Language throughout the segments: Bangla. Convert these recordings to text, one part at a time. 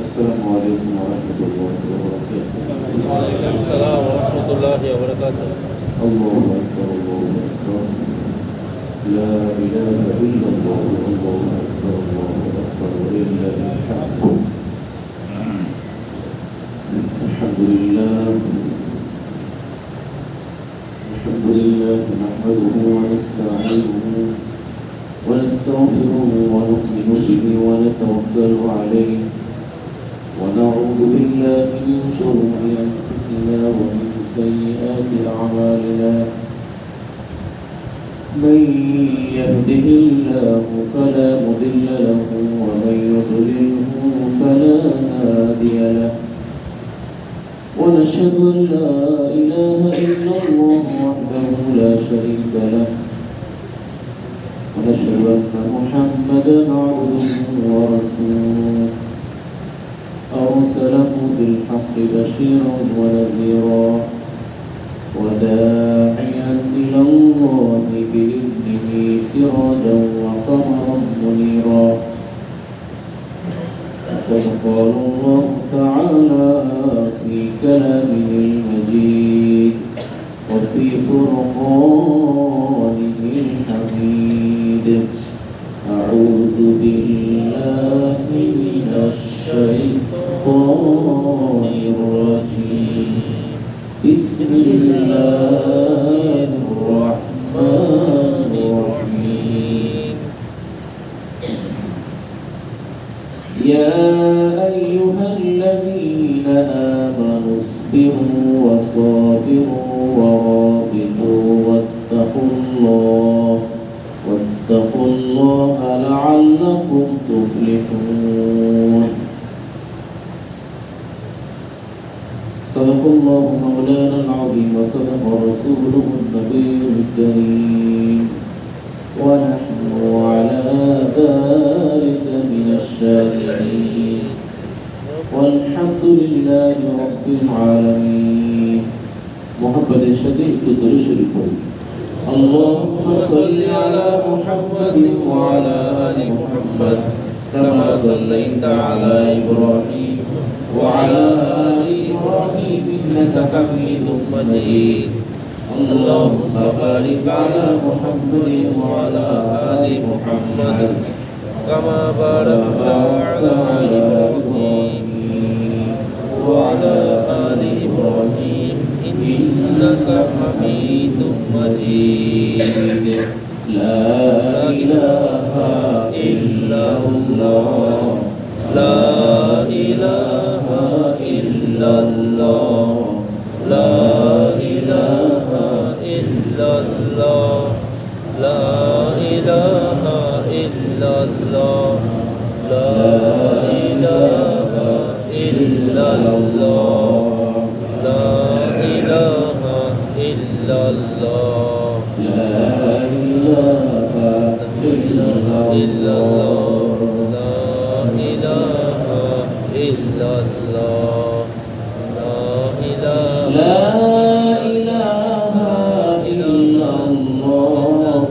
السلام عليكم ورحمة الله وبركاته. وعليكم السلام ورحمة الله وبركاته. الله أكبر الله أكبر. لا إله إلا الله الله أكبر الله أكبر ولله الحمد. الحمد لله نحمده ونستعينه ونستغفره ونؤمن به ونتوكل عليه ونعوذ بالله من شرور أنفسنا ومن سيئات أعمالنا. من يهده الله فلا مضل له ومن يضلله فلا هادي له. ونشهد أن لا إله إلا الله وحده لا شريك له. ونشهد أن محمدا عبده ورسوله أرسله بالحق بشيرا ونذيرا وداعيا إلى الله بإذنه سراجا وقمرا منيرا. وقد قال الله تعالى في كلامه المجيد وفي فرقانه الحميد. أعوذ بالله من الشيطان الرجيم. بسم الله الرحمن الرحيم. يا أيها الذين آمنوا اصبروا وصابروا ورابطوا واتقوا الله لعلكم تفلحون. صدق الله مولانا العظيم وصدق رسوله النبي الكريم ونحن على ذلك من الشاهدين والحمد لله رب العالمين. محمد الشديد الدرشري اللهم صل على محمد وعلى آل محمد كما صليت على إبراهيم وعلى آل إبراهيم إنك حميد مجيد. اللهم بارك على محمد وعلى آل محمد كما باركت على إبراهيم وعلى آل إبراهيم إنك حميد مجيد. لا إله إلا الله لا إله إلا الله لا إله إلا الله لا إله إلا الله لا إله إلا الله لا إله إلا الله لا إله إلا الله لا إله إلا الله لا إله إلا الله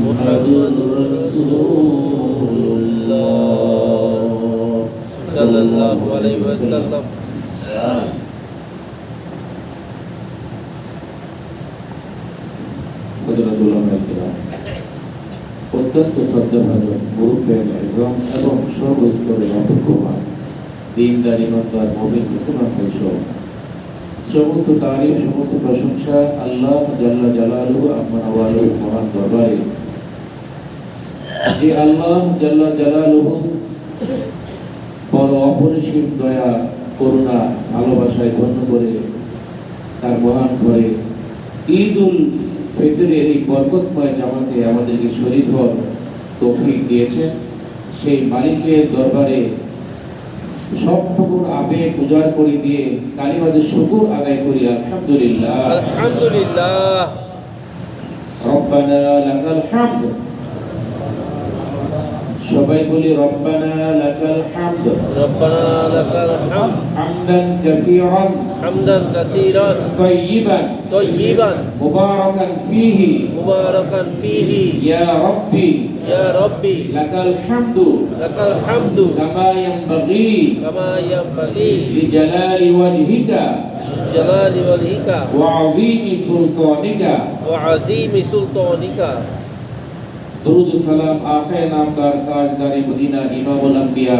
محمد رسول الله صلى الله عليه وسلم. অত্যন্ত শ্রদ্ধাভাজন গুরুপ্রেম এবং সর্বস্তরের অপেক্ষমান দিনদার ইমানদার মুমিন মুসলমান ভাইসহ সমস্ত তারিফ সমস্ত প্রশংসা আল্লাহ জাল্লা জালালুহু আম্মা ওয়ালাহু মহান দরবারে। যে আল্লাহ জাল্লা জালালুহু বড় অপরিসীম দয়া করুণা ভালোবাসায় ধন্য করে তার মহান করে ঈদুল ফিতরের এই বরকতময় জামাতে আমাদেরকে শরীক হওয়ার তৌফিক দিয়েছেন, সেই মালিকের দরবারে সবটুকুর আবেগ উজাড় করে দিয়ে কালিমাতে শুকর আদায় করি আলহামদুলিল্লাহ। আলহামদুলিল্লাহ। রব্বানা লাকাল হামদ। সবাই বলি রব্বানা লাকাল হামদ। রব্বানা লাকাল হামদ হামদান কাসীরান হামদান কাসীরান তাইয়িবান তাইয়িবান মুবারাকান ফীহি মুবারাকান ফীহি ইয়া রাব্বি ইয়া রাব্বি লাকাল হামদু লাকাল হামদু কামা ইয়ানবাগী কামা ইয়ানবাগী লিজালালি ওয়াজহিকা জালালি ওয়াজহিকা ওয়া আযীমি সুলতানিকা। ওয়া আযীমি সুলতানিকা। दुरूद सलाम आक़े नामदार ताजदार मदीना इमामुल अंबिया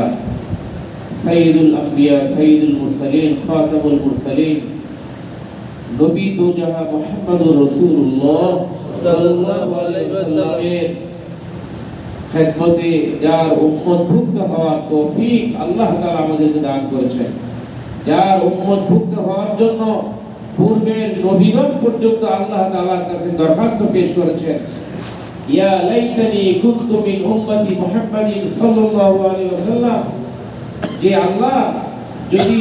सय्यदुल अंबिया सय्यदुल मुरसलीन खातमुल मुरसलीन नबी तो जहां मुहम्मदुर रसूलुल्लाह सल्लल्लाहु अलैहि वसल्लमेर খিদমতে যার উম্মতভুক্ত হওয়ার তৌফিক আল্লাহ তাআলা আমাদেরকে দান করেছেন, যার উম্মতভুক্ত হওয়ার জন্য পূর্বের নবীগণ পর্যন্ত আল্লাহ তাআলার কাছে দরখাস্ত পেশ করেছেন। ইয়া লাইতানি কুনতু মিন উম্মতি মুহাম্মাদিন সাল্লাল্লাহু আলাইহি ওয়াসাল্লাম, যে আল্লাহ যদি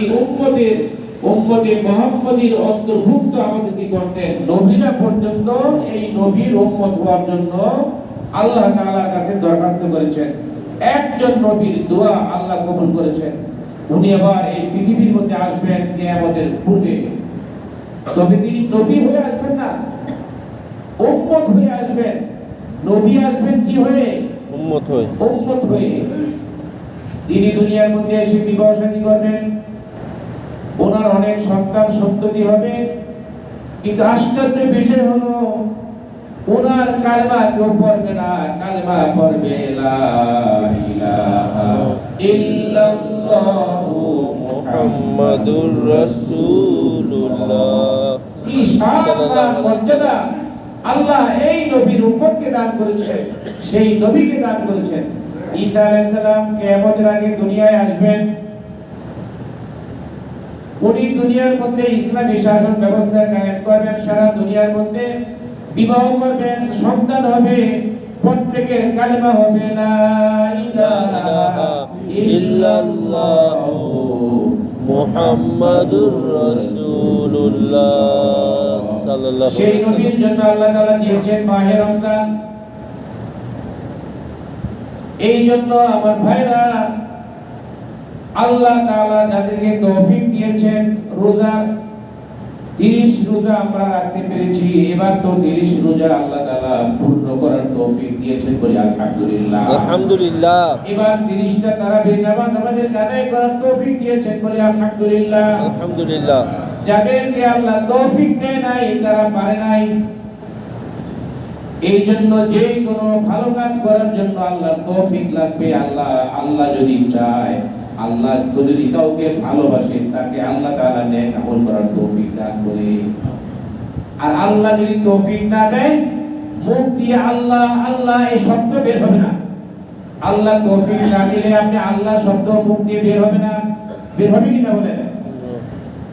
উম্মতে মুহাম্মাদির অন্তর্ভুক্ত আমাদেরকে করতেন, নবীরা পর্যন্ত এই নবীর উম্মত হওয়ার জন্য আল্লাহ তাআলার কাছে দরখাস্ত করেছেন। একজন নবীর দোয়া আল্লাহ কবুল করেছেন। উনি আবার এই পৃথিবীর মধ্যে আসবেন কিয়ামতের পূর্বে, তবে তিনি নবী হয়ে আসবেন না, উম্মত হয়ে আসবেন। নবী আসবেন কি হয়ে? উম্মত হয়ে। তিনি দুনিয়ার মধ্যে এসে বিবাহ শাদী করবেন, ওনার অনেক সন্তান সন্ততি হবে, কিন্তু আশ্চর্যের বিষয় হলো ওনার কালেমা কেউ পড়বে না, কালেমা পড়বে লা ইলাহা ইল্লাল্লাহু মুহাম্মাদুর রাসূলুল্লাহ। কি শান মর্যাদা আল্লাহ এই নবীর উম্মতকে দান করেছেন, সেই নবীকে দান করেছেন। ঈসা আলাইহিস সালাম কিয়ামতের আগে দুনিয়ায় আসবেন। উনি দুনিয়ার মধ্যে ইসলামী শাসন ব্যবস্থা কায়েম করবেন, সারা দুনিয়ার মধ্যে বিবাহ করবেন, সন্তান হবে, প্রত্যেকের কালেমা হবে লা ইলাহা ইল্লাল্লাহু মুহাম্মাদুর রাসূলুল্লাহ সাল্লাল্লাহু সেই আলাইহি নবীর জন্য আল্লাহ তাআলা দিয়েছেন মাহে রমজান। এই জন্য আমার ভাইরা, আল্লাহ তাআলা যাদেরকে তৌফিক দিয়েছেন রোজার 30 রোজা আমরা রাখতে পেরেছি, এবার তো 30 রোজা আল্লাহ তাআলা পূর্ণ করার তৌফিক দিয়েছেন, বলি আলহামদুলিল্লাহ। আলহামদুলিল্লাহ। এবার 30টা তারাবির নামাজ আমাদের আদায় করার তৌফিক দিয়েছেন, বলি আলহামদুলিল্লাহ। আলহামদুলিল্লাহ। যাদেরকে আল্লাহ তৌফিক দেয় নাই, তারা পারে নাই। এই জন্য যে কোনো ভালো কাজ করার জন্য আল্লাহর তৌফিক লাগবে। আল্লাহ যদি চায়, আল্লাহ যদি কাউকে ভালোবাসেন, তাকে আল্লাহ তাআলা নেক আমল করার তৌফিক দান করে। আর আল্লাহ যদি তৌফিক না দেয়, মুখ দিয়ে আল্লাহ আল্লাহ এই শব্দ বের হবে না। আল্লাহ তৌফিক না দিলে আপনি আল্লাহ শব্দ মুখ দিয়ে বের হবে না। বের হবে কিনা বলেন?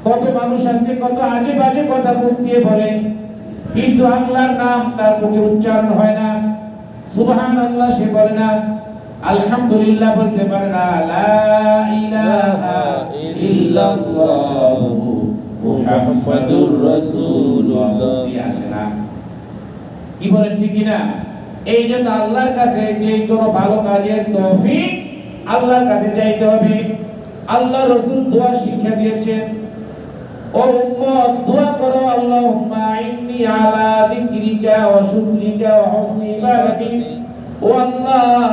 কত মানুষ আছে, কত আজে বাজে কথা মুখ দিয়ে বলে, কিন্তু আল্লাহর নাম তার মুখে উচ্চারণ হয় না। সুবহানাল্লাহ সে বলে না, আলহামদুলিল্লাহ বলতে পারে না, লা ইলাহা ইল্লাল্লাহু মুহাম্মাদুর রাসূলুল্লাহ আসে না। কি বলেন ঠিক কি না? এই জন্য আল্লাহর কাছে যে কোনো ভালো কাজের তৌফিক আল্লাহর কাছে চাইতে হবে। আল্লাহ রাসূল দোয়া শিক্ষা দিয়েছেন, ও উম্মত দোয়া করো, আল্লাহুম্মা ইন্নী আলা যিকরিকা ওয়া শুকরিকা ওয়া হুসনি ইবাদাতিক। ও আল্লাহ,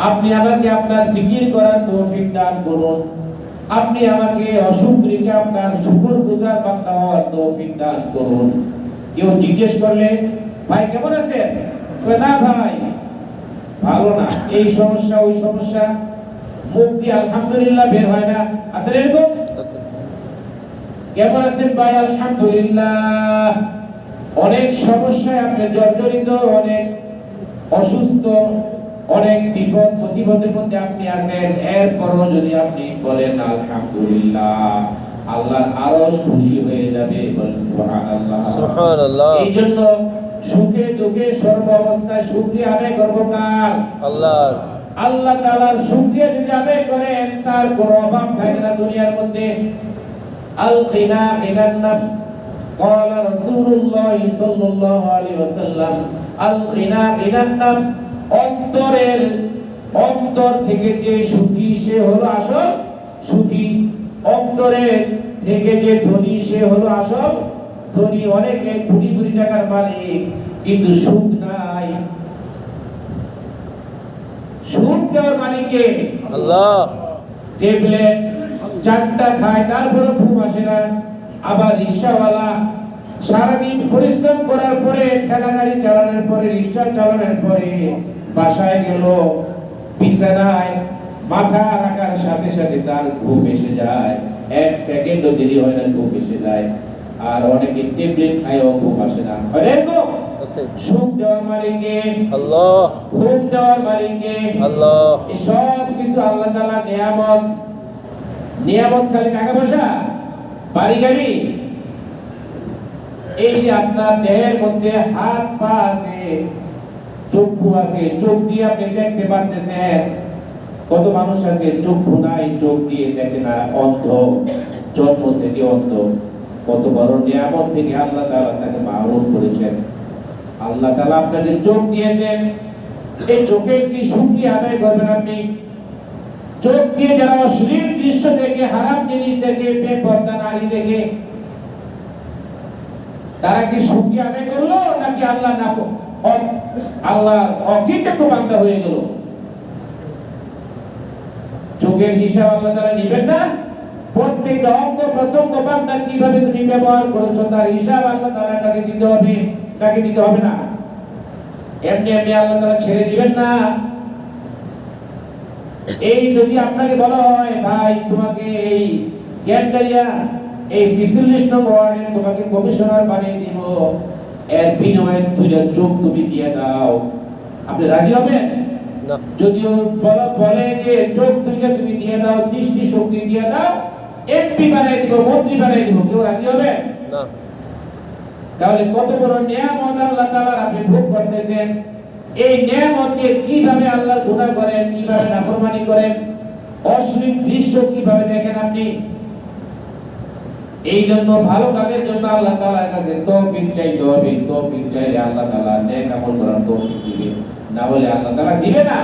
আপনি আমাকে আপনার জিকির করার তৌফিক দান করুন, আপনি আমাকে অশুকরিকা আপনার শুকরগুজার বান্দা হওয়ার তৌফিক দান করুন। কেউ জিজ্ঞেস করলে, ভাই কেমন আছেন? কয় না ভাই ভালো না, এই সমস্যা ওই সমস্যা, মুখ দিয়ে আলহামদুলিল্লাহ বের হয় না। আছে এরকম? কেমন আছেন ভাই? আলহামদুলিল্লাহ। অনেক সমস্যায় আপনি জর্জরিত, অনেক অসুস্থ, অনেক বিপদ মুসিবতের মধ্যে আপনি আছেন, এরপরও যদি আপনি বলেন আলহামদুলিল্লাহ, আল্লাহর আরশ খুশি হয়ে যাবে। বলেন সুবহানাল্লাহ। সুবহানাল্লাহ। এই জন্য সুখে দুঃখে সর্ব অবস্থায় শুকরিয়া আদায় করব কার? আল্লাহর। আল্লাহ তাআলার শুকরিয়া যদি আদায় করেন তার কোনো অভাব থাকে না দুনিয়ার মধ্যে। আল গিনা মিনান নাফস قال رسول الله صلى الله عليه وسلم আল গিনা মিনান নাফস অন্তর থেকে যে সুখী সে হলো আসল সুখী। অন্তরের থেকে যে ধনী সে হলো আসল ধনী। অনেকে কোটি কোটি টাকার মালিক কিন্তু সুখ নাই। সুখ দেওয়ার মালিককে আল্লাহ। ট্যাবলেট 4টা খায় তারপরে ঘুম আসে না। আবার রিকশাওয়ালা সারাদিন পরিশ্রম করার পরে ঠেলা গাড়ি চালানোর পরে রিকশা চালানোর পরে বাসায় গেল, বিছানায় মাথা রাখার সাথে সাথে তার ঘুম এসে যায়। 1 সেকেন্ডও দেরি হয় না, ঘুম এসে যায়। আর অনেকে ট্যাবলেট খায়ও ঘুম আসে না। এরকম সুখ দেওয়ার মালিককে আল্লাহ, ঘুম দেওয়ার মালিককে আল্লাহ। এই সব কিছু আল্লাহ তাআলা নিয়ামত। নিয়ামত খালি টাকা পয়সা, বাড়ি গাড়ি? এই যে আপনার দেহের মধ্যে হাত পা আছে, চক্ষু আছে, চোখ দিয়ে আপনি দেখতে পারতেছেন। কত মানুষ আছে চক্ষু নাই, চোখ দিয়ে দেখে না, অন্ধ, জন্ম থেকে অন্ধ। কত বড় নিয়ামত থেকে আল্লাহ তাআলা তাকে মাহরুম করেছেন। আল্লাহ তাআলা আপনাদের চোখ দিয়েছেন, এই চোখের কি শুকরিয়া আদায় করবেন আপনি? চোখ দিয়ে যারা অশ্লীল দৃশ্য দেখে, হারাম জিনিস দেখে, বেপরদা নারী দেখে, তারা কি শুকরিয়া আদায় করলো নাকি আল্লাহ অকৃতজ্ঞ বান্দা হয়ে গেল? চোখের হিসাব আল্লাহ তাআলা নেবেন না? প্রত্যেকটা অঙ্গ প্রত্যঙ্গ বান্দা কিভাবে তুমি ব্যবহার করেছো তার হিসাব আল্লাহ তাআলার কাছে দিতে হবে, নাকি দিতে হবে না? এমনি এমনি আল্লাহ তাআলা ছেড়ে দিবেন না। এই যদি আপনাকে বলা হয় ভাই তোমাকে এই ক্যান্টারিয়া এই 46 নম্বর ওয়ার্ডে তোমাকে কমিশনার বানিয়ে দিব, এর বিনিময়ে 2টা চোখ তুমি দিয়ে দাও, আপনি রাজি হবেন? না। যদিও বলে যে চোখ 2টা তুমি দিয়ে দাও, দৃষ্টি শক্তি দিয়ে দাও, এমপি বানিয়ে দিব, মন্ত্রী বানিয়ে দিব, কেউ রাজি হবে না। তাহলে কত বড় নিয়ামত আল্লাহ তাআলা আপনি ভোগ করতেছেন। এই নিয়ামতে কিভাবে আল্লাহর গুনাহ করেন, কিভাবে নাফরমানি করেন, অশ্লীল দৃশ্য কিভাবে দেখেন আপনি। এই জন্য ভালো কাজের জন্য আল্লাহ তাআলার কাছে তৌফিক চাইতে হবে। তৌফিক চাইলে আল্লাহ তাআলা নেক আমল করার তৌফিক দিবেন, না বলে আল্লাহ তাআলা দিবে না।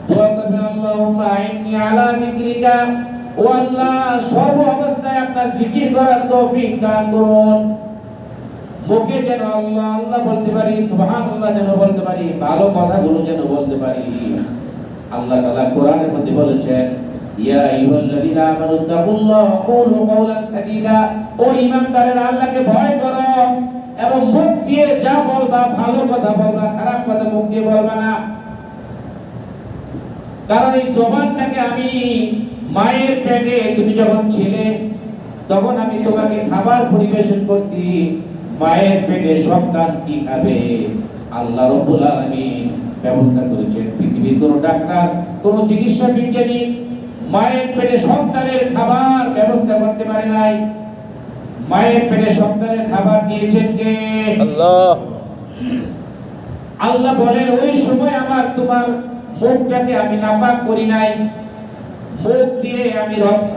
দোয়া করবেন আল্লাহুম্মা আইন্নি আলা যিকরিকা, ও আল্লাহ সর্ব অবস্থায় আপনার জিকির করার তৌফিক দান করুন। মুখে যেন আল্লাহ আল্লাহ বলতে পারি, সুবহানাল্লাহ যেন বলতে পারি, ভালো কথাগুলো যেন বলতে পারি। আল্লাহ তাআলা কোরআনের মধ্যে বলেছেন, ইয়া আইয়ুহাল্লাযীনা আমানু তাকুল্লাহ ওয়া কুলু কাওলান সাদীদা, ও ঈমানদারেরা আল্লাহকে ভয় করো এবং মুখ দিয়ে যা বলবা ভালো কথা বলবা, খারাপ কথা মুখ দিয়ে বলবা না। কারণ এই জবানটাকে আমি মায়ের পেটে তুমি যখন ছিলে তখন আমি তোমাকে খাবার পরিবেশন করছি। মায়ের পেটে সন্তান কি খাবে আল্লাহ রাব্বুল আলামিন ব্যবস্থা করেছেন। পৃথিবীর কোন ডাক্তার, কোন চিকিৎসা বিজ্ঞানী মায়ের পেটে সন্তানের খাবার ব্যবস্থা করতে পারে নাই। মায়ের পেটে সন্তানের খাবার দিয়েছেন কে? আল্লাহ। আল্লাহ বলেন ওই সময় আমার তোমার মুখটাকে আমি নাপাক করি নাই, মুখ দিয়ে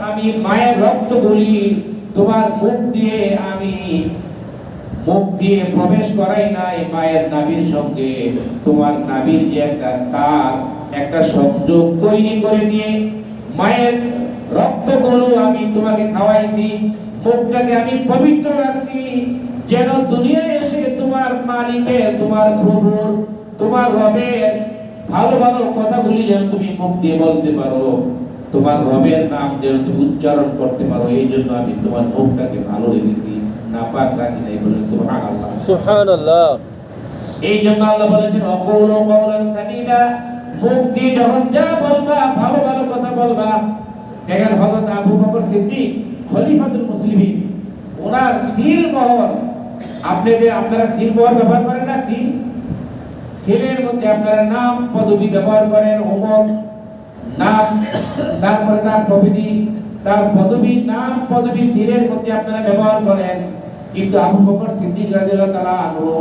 আমি মায়ের রক্ত বলি, তোমার মুখ দিয়ে প্রবেশ করাই নাই মায়ের নাভির সঙ্গে। তোমার নাভির যে একটা তার, একটা সংযোগ তৈরি করে দিয়ে মায়ের রক্তগুলো আমি তোমাকে খাওয়াইছি। মুখটাকে আমি পবিত্র রাখছি যেন দুনিয়ায় এসে তোমার মালিকের, তোমার প্রভুর, তোমার রবের ভালো ভালো কথাগুলি যেন তুমি মুখ দিয়ে বলতে পারো, তোমার রবের নাম যেন তুমি উচ্চারণ করতে পারো। এই জন্য আমি তোমার মুখটাকে ভালো রেখেছি, নাপাক রাখি নাই। বলেন সুবহানাল্লাহ। সুবহানাল্লাহ। এই জন্য আল্লাহ বলেছেন ওয়াকুলু কাওলান সাদীদা, মুখ দিয়ে যখন যা বলবা ভালো ভালো কথা বলবা। দেখেন হযরত আবু বকর সিদ্দিক খলিফাতুল মুসলিমিন, ওনার সিল মোহর, আপনারা সিল মোহর ব্যবহার করেন না? সিলের মধ্যে আপনারা নাম পদবি ব্যবহার করেন, অমুক নাম, তারপরে তার পদবি নাম পদবি সিলের মধ্যে আপনারা ব্যবহার করেন। কিন্তু আবু বকর সিদ্দিক রাদিয়াল্লাহু তাআলা আনহু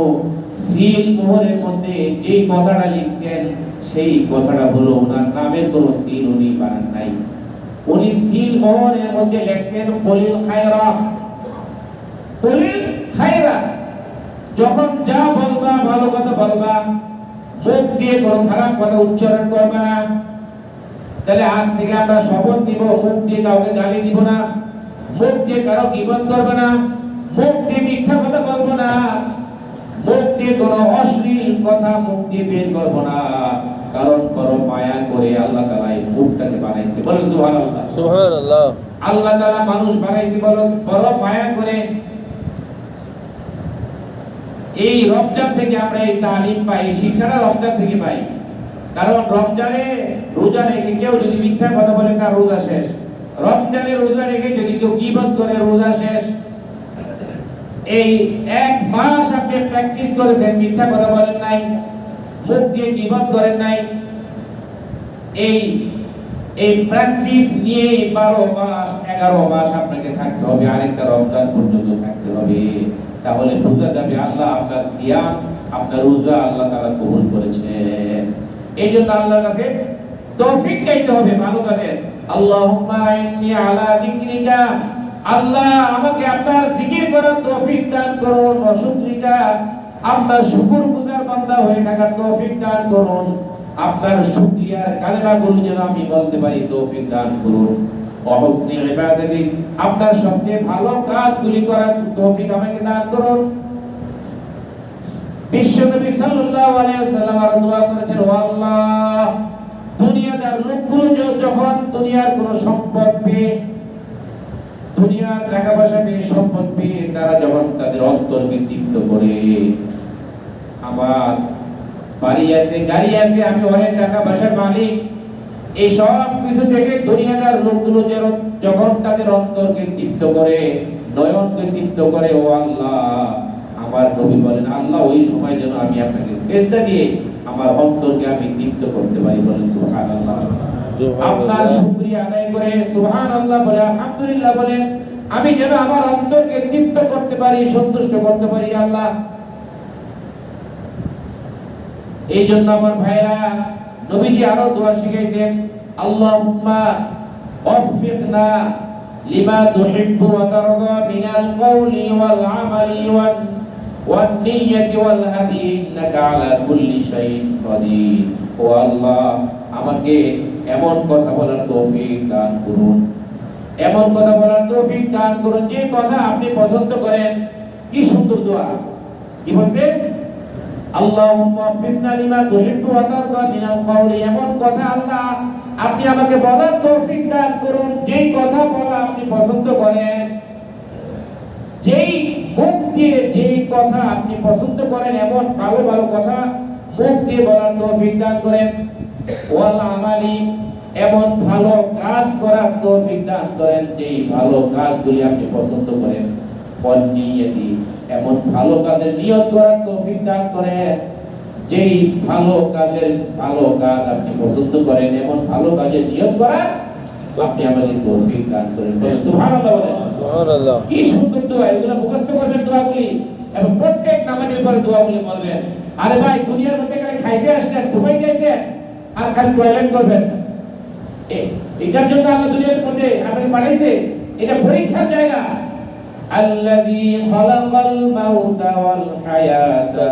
সিল মোহরের মধ্যে যে কথাটা লিখছেন সেই কথাটা হলো ওনার নামের কোনো সিল উনি বানান নাই। উনি সিল মোহরের মধ্যে লিখছেন কলিল খায়রা, কলিল খায়রা। যখন যা বলবা ভালো কথা বলবা, মুখ দিয়ে কোনো খারাপ কথা উচ্চারণ করবে না। তাহলে আজ থেকে আমরা শপথ নিব, মুখ দিয়ে কাউকে গালি দিব না, মুখ দিয়ে কারো গীবত করবে না, মুখ দিয়ে মিথ্যা কথা বলবো না, মুখ দিয়ে কোনো অশ্লীল কথা মুখ দিয়ে বের করবো না। কারণ বড় মায়া করে আল্লাহ তাআলা এই মুখটাকে বানাইছে, বলেন সুবহানাল্লাহ। সুবহানাল্লাহ। আল্লাহ তাআলা মানুষ বানাইছে বড় মায়া করে। এই রমজান থেকে আমরা এই তালিম পাই, শিক্ষাটা রমজান থেকে পাই। কারণ রমজানে রোজা রেখে কেউ যদি মিথ্যা কথা বলে তার রোজা শেষ। রমজানে রোজা রেখে যদি কেউ গীবত করে রোজা শেষ। এই এক মাস আপনি প্র্যাকটিস করেছেন, মিথ্যা কথা বলেন নাই, মুখ দিয়ে গীবত করেন নাই। এই প্র্যাকটিস নিয়ে 12 মাস 11 মাস আপনাকে থাকতে হবে, আরেকটা রমজান পর্যন্ত থাকতে হবে। তাহলে বোঝা যাবে আল্লাহ আপনার সিয়াম, আপনার রোজা আল্লাহ তাআলা কবুল করেছেন। এই জন্য আল্লাহর কাছে তৌফিক চাইতে হবে ভালো কাজের। আল্লাহুম্মা ইন্নী আলা যিকরিকা, আল্লাহ আমাকে আপনার জিকির করার তৌফিক দান করুন, ওয়া শুকরিকা, আপনার শুকরগুজার বান্দা হয়ে থাকার তৌফিক দান করুন, আপনার শুকরিয়ার কালেমাগুলো যেন আমি বলতে পারি তৌফিক দান করুন, ওয়া হুসনি ইবাদাতি, আপনার সবচেয়ে ভালো কাজগুলি করার তৌফিক আমাকে দান করুন। বিশ্বনবী সাল্লাল্লাহু আলাইহি ওয়াসাল্লাম আর দোয়া করেছেন, ও আল্লাহ, দুনিয়াদার লোকগুলো যখন দুনিয়ার কোনো সম্পদ পেয়ে, দুনিয়ার টাকা পয়সা পেয়ে, সম্পদ পেয়ে তারা যখন তাদের অন্তরকে তৃপ্ত করে, আমার বাড়ি আছে, গাড়ি আছে, আমি অনেক টাকা পয়সার মালিক, এই সব কিছু থেকে দুনিয়াদার লোকগুলো যখন তাদের অন্তরকে তৃপ্ত করে, নয়নকে তৃপ্ত করে, ও আল্লাহ, আমার নবী বলেন আল্লাহ ওই সময় যেন আমি আপনাকে সিজদা দিয়ে আমার অন্তরকে আমি তৃপ্ত করতে পারি, বলেন সুবহানাল্লাহ। আপনার শুকরিয়া আদায় করে সুবহানাল্লাহ বলে, আলহামদুলিল্লাহ বলে, আমি যেন আমার অন্তরকে তৃপ্ত করতে পারি, সন্তুষ্ট করতে পারি আল্লাহ। এই জন্য আমার ভাইরা, নবীজি আরো দোয়া শিখাইছেন, আল্লাহুম্মা ওয়াফিকনা লিমা তুহিব্বু ওয়া তারদা মিনাল কওলি ওয়াল আমালি ওয়ান নিয়্যাতি ওয়াল হাদি ইন্নাকা আলা কুল্লি শাইইন কাদির। ও আল্লাহ, আমাকে এমন কথা বলার তৌফিক দান করুন, এমন কথা বলার তৌফিক দান করুন যে কথা আপনি পছন্দ করেন। কি সুন্দর দোয়া! কি বলছে? আল্লাহুম্মা ওয়াফিকনা লিমা তুহিব্বু ওয়া তারদা মিনাল কওলি, এমন কথা আল্লাহ আপনি আমাকে বলার তৌফিক দান করুন যেই কথা বলা আপনি পছন্দ করেন, যেই মুখ দিয়ে যেই কথা আপনি পছন্দ করেন, এমন ভালো ভালো কথা মুখ দিয়ে বলার তৌফিক দান করেন। ওয়াল আমালি, এমন ভালো কাজ করার তৌফিক দান করেন যেই ভালো কাজগুলি আপনি পছন্দ করেন। ওয়ান নিয়্যাতি, এমন ভালো কাজের নিয়ত করার তৌফিক দান করেন যেই ভালো কাজের ভালো কাজ আপনি পছন্দ করেন, এমন ভালো কাজের নিয়ত করার আপনি আমাদের তৌফিক দান করেন, বলেন সুবহানাল্লাহ। বলেন সুবহানাল্লাহ। কি সুন্দর দোয়া! এগুলো মুখস্থ করবেন দোয়াগুলি, এবং প্রত্যেক নামাজের পরে দোয়াগুলি বলবেন। আরে ভাই, দুনিয়ার মধ্যে খালি খাইতে আসছেন, ঘুমাইতে আসছেন, আর খালি টয়লেট করবেন, এটার জন্য আল্লাহ দুনিয়ার মধ্যে আপনাকে পাঠাইছে? এটা পরীক্ষার জায়গা। আল্লাযী খালাকাল মাউতা ওয়াল হায়াতা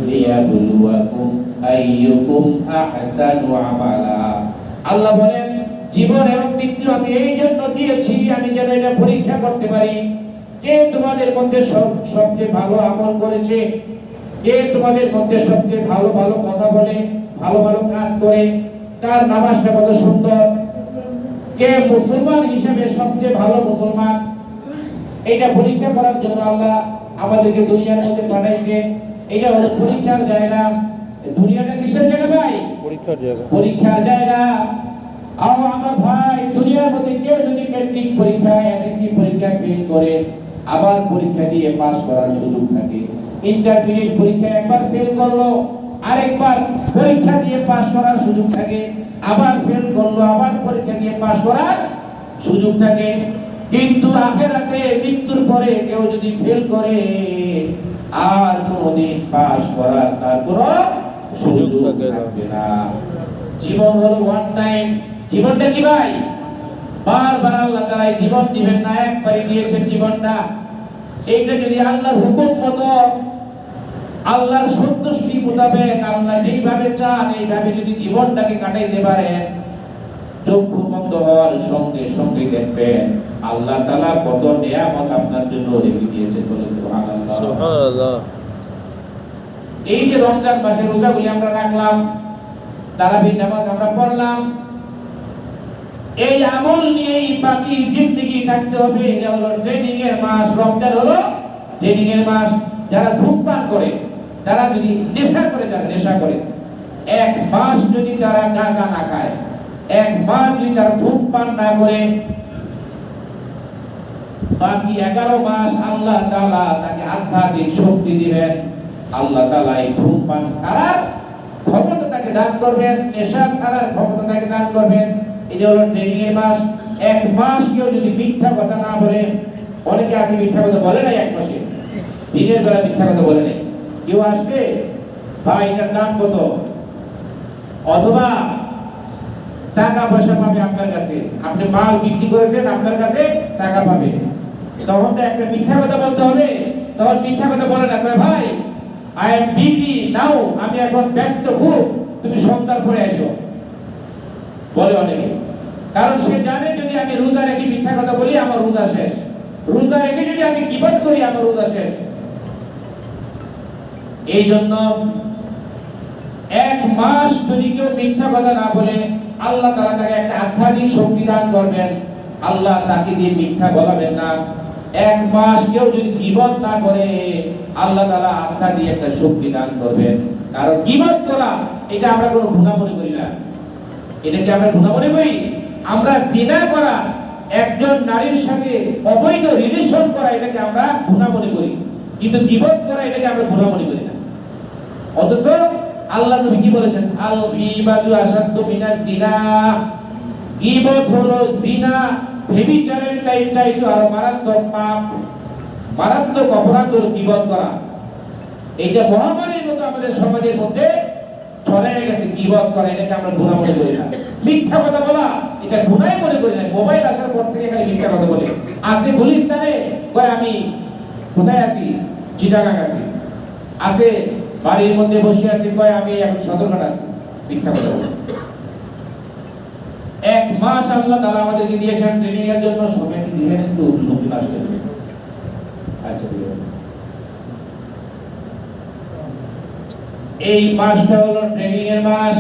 লিয়াবলুয়াকুম আইয়ুকুম আহসানু আমালা। আল্লাহ বলেন, জীবন এবং মৃত্যু আমি এই জন্য দিয়েছি, আমি যেন এটা পরীক্ষা করতে পারি কে তোমাদের মধ্যে সবচেয়ে ভালো আমল করেছে, কে তোমাদের মধ্যে সবচেয়ে ভালো ভালো কথা বলে, ভালো ভালো কাজ করে, কার নামাজটা কত সুন্দর, কে মুসলমান হিসেবে সবচেয়ে ভালো মুসলমান। এটা পরীক্ষা করার জন্য আল্লাহ আমাদেরকে দুনিয়ার মধ্যে পাঠাইছে। এটা হলো পরীক্ষার জায়গা। দুনিয়াটা কিসের জায়গা ভাই? পরীক্ষার জায়গা। পরীক্ষার জায়গা। আমার ভাই, দুনিয়ার মধ্যে কেউ যদি ম্যাট্রিক পরীক্ষায়, এসএসসি পরীক্ষায় ফেল করে আবার পরীক্ষা দিয়ে পাস করার সুযোগ থাকে। ইন্টারমিডিয়েট পরীক্ষায় একবার ফেল করলো, আরেকবার পরীক্ষা দিয়ে পাস করার সুযোগ থাকে, আবার ফেল করলো, আবার পরীক্ষা দিয়ে পাস করার সুযোগ থাকে। কিন্তু আখিরাতে মৃত্যুর পরে কেউ যদি ফেল করে আর কোনদিন পাস করার তার কোনো সুযোগ সুযোগ থাকে না। থাকবে না। জীবন হলো ওয়ান টাইম। জীবনটা কি ভাই? বারবার আল্লাহ তাআলা এই জীবন দিবেন না, একবারই দিয়েছেন জীবনটা। এইটা যদি আল্লাহর হুকুম মতো, আল্লাহর সন্তুষ্টি মোতাবেক, আল্লাহ যেইভাবে চান এইভাবে যদি জীবনটাকে কাটাইতে পারেন, চক্ষু বন্ধ হওয়ার সঙ্গে সঙ্গে দেখবেন আল্লাহ তাআলা কত নিয়ামত আপনার জন্য রেখে দিয়েছেন। বলে সুবহানাল্লাহ। সুবহানাল্লাহ। এই যে রমজান মাসের রোজাগুলি আমরা রাখলাম, তারাবির নামাজ আমরা পড়লাম, এই আমল নিয়েই বাকি জিন্দেগি থাকতে হবে। এটা হলো ট্রেনিং এর মাস। রমজান হলো ট্রেনিং এর মাস। যারা ধূমপান করে, তারা যদি নেশা করে, যারা নেশা করে, এক মাস যদি তারা গাঁজা না খায়, এক মাস যদি তারা ধূমপান না করে, বাকি 11 মাস আল্লাহ তাআলা তাকে আধ্যাত্মিক শক্তি দিবেন। আল্লাহ তাআলা এই ধূমপান ছাড়ার ক্ষমতা তাকে দান করবেন, নেশা ছাড়ার ক্ষমতা তাকে দান করবেন। এই যে হলো ট্রেনিং এর মাস। এক মাস কেউ যদি মিথ্যা কথা না বলে, অনেকে আছে মিথ্যা কথা বলে না এক মাসে, দিনের বেলা মিথ্যা কথা বলে নাই। কেউ আসছে, ভাই এটার দাম কত, অথবা টাকা পয়সা পাবে আপনার কাছে, আপনি মাল বিক্রি করেছেন, আপনার কাছে টাকা পাবে, তখন তো একটা মিথ্যা কথা বলতে হবে। তখন মিথ্যা কথা বলে না, ভাই আই এম বিজি নাও, আমি এখন ব্যস্ত খুব, তুমি সন্ধ্যার পরে এসো, বলে অনেকে। কারণ সে জানে যদি আমি রোজা রেখে মিথ্যা কথা বলি আমার রোজা শেষ, রোজা রেখে যদি আমি গীবত করি আমার রোজা শেষ। এই জন্য এক মাস যদি কেউ মিথ্যা কথা না বলে, আল্লাহ তাআলা তাকে একটা আধ্যাত্মিক শক্তি দান করবেন। আল্লাহ তাকে দিয়ে মিথ্যা বলাবেন না। এক মাস কেউ যদি গীবত না করে, আল্লাহ তাআলা আত্মা দিয়ে একটা শক্তি দান করবেন। কারণ গীবত করা এটা আমরা কোনো গুনাহ মনে করি না। এটা কি আমরা গুনাহ মনে করি? আমরা জিনা করা, একজন নারীর সাথে অবৈধ রিলেশন করা, এটাকে আমরা গুনাহ মনে করি। কিন্তু গীবত করা এটাকে আমরা গুনাহ মনে করি না। অথচ আল্লাহ নবী কি বলেছেন? আল গীবাতু আশাদ্দু মিনাজ জিনা। গীবত হলো জিনা, ব্যভিচারের চাইতে আরো মারাত্মক পাপ, মারাত্মক অপরাধ হলো গীবত করা। এটা মহামারীর মতো আমাদের সমাজের মধ্যে ছড়িয়ে গেছে। গীবত করা এটাকে আমরা গুনাহ মনে করি না। মিথ্যা কথা বলা এটা গুনাহই মনে করি না। মোবাইল আসার পর থেকে খালি মিথ্যা কথা বলে। আজকে গুলিস্তানে কয় আমি কোথায় আছি, চিটাগাং আছি, আছে বাড়ির মধ্যে বসে আছি, কয় আমি এখন সদরঘাট আছি, মিথ্যা কথা বলে। এক মাস আল্লাহ তাআলা আমাদেরকে দিয়েছেন ট্রেনিং এর জন্য। সবাইকে দিবেন, একটু লোকজন আসতেছে। আচ্ছা ঠিক আছে। এই মাসটা হলো ট্রেনিং এর মাস।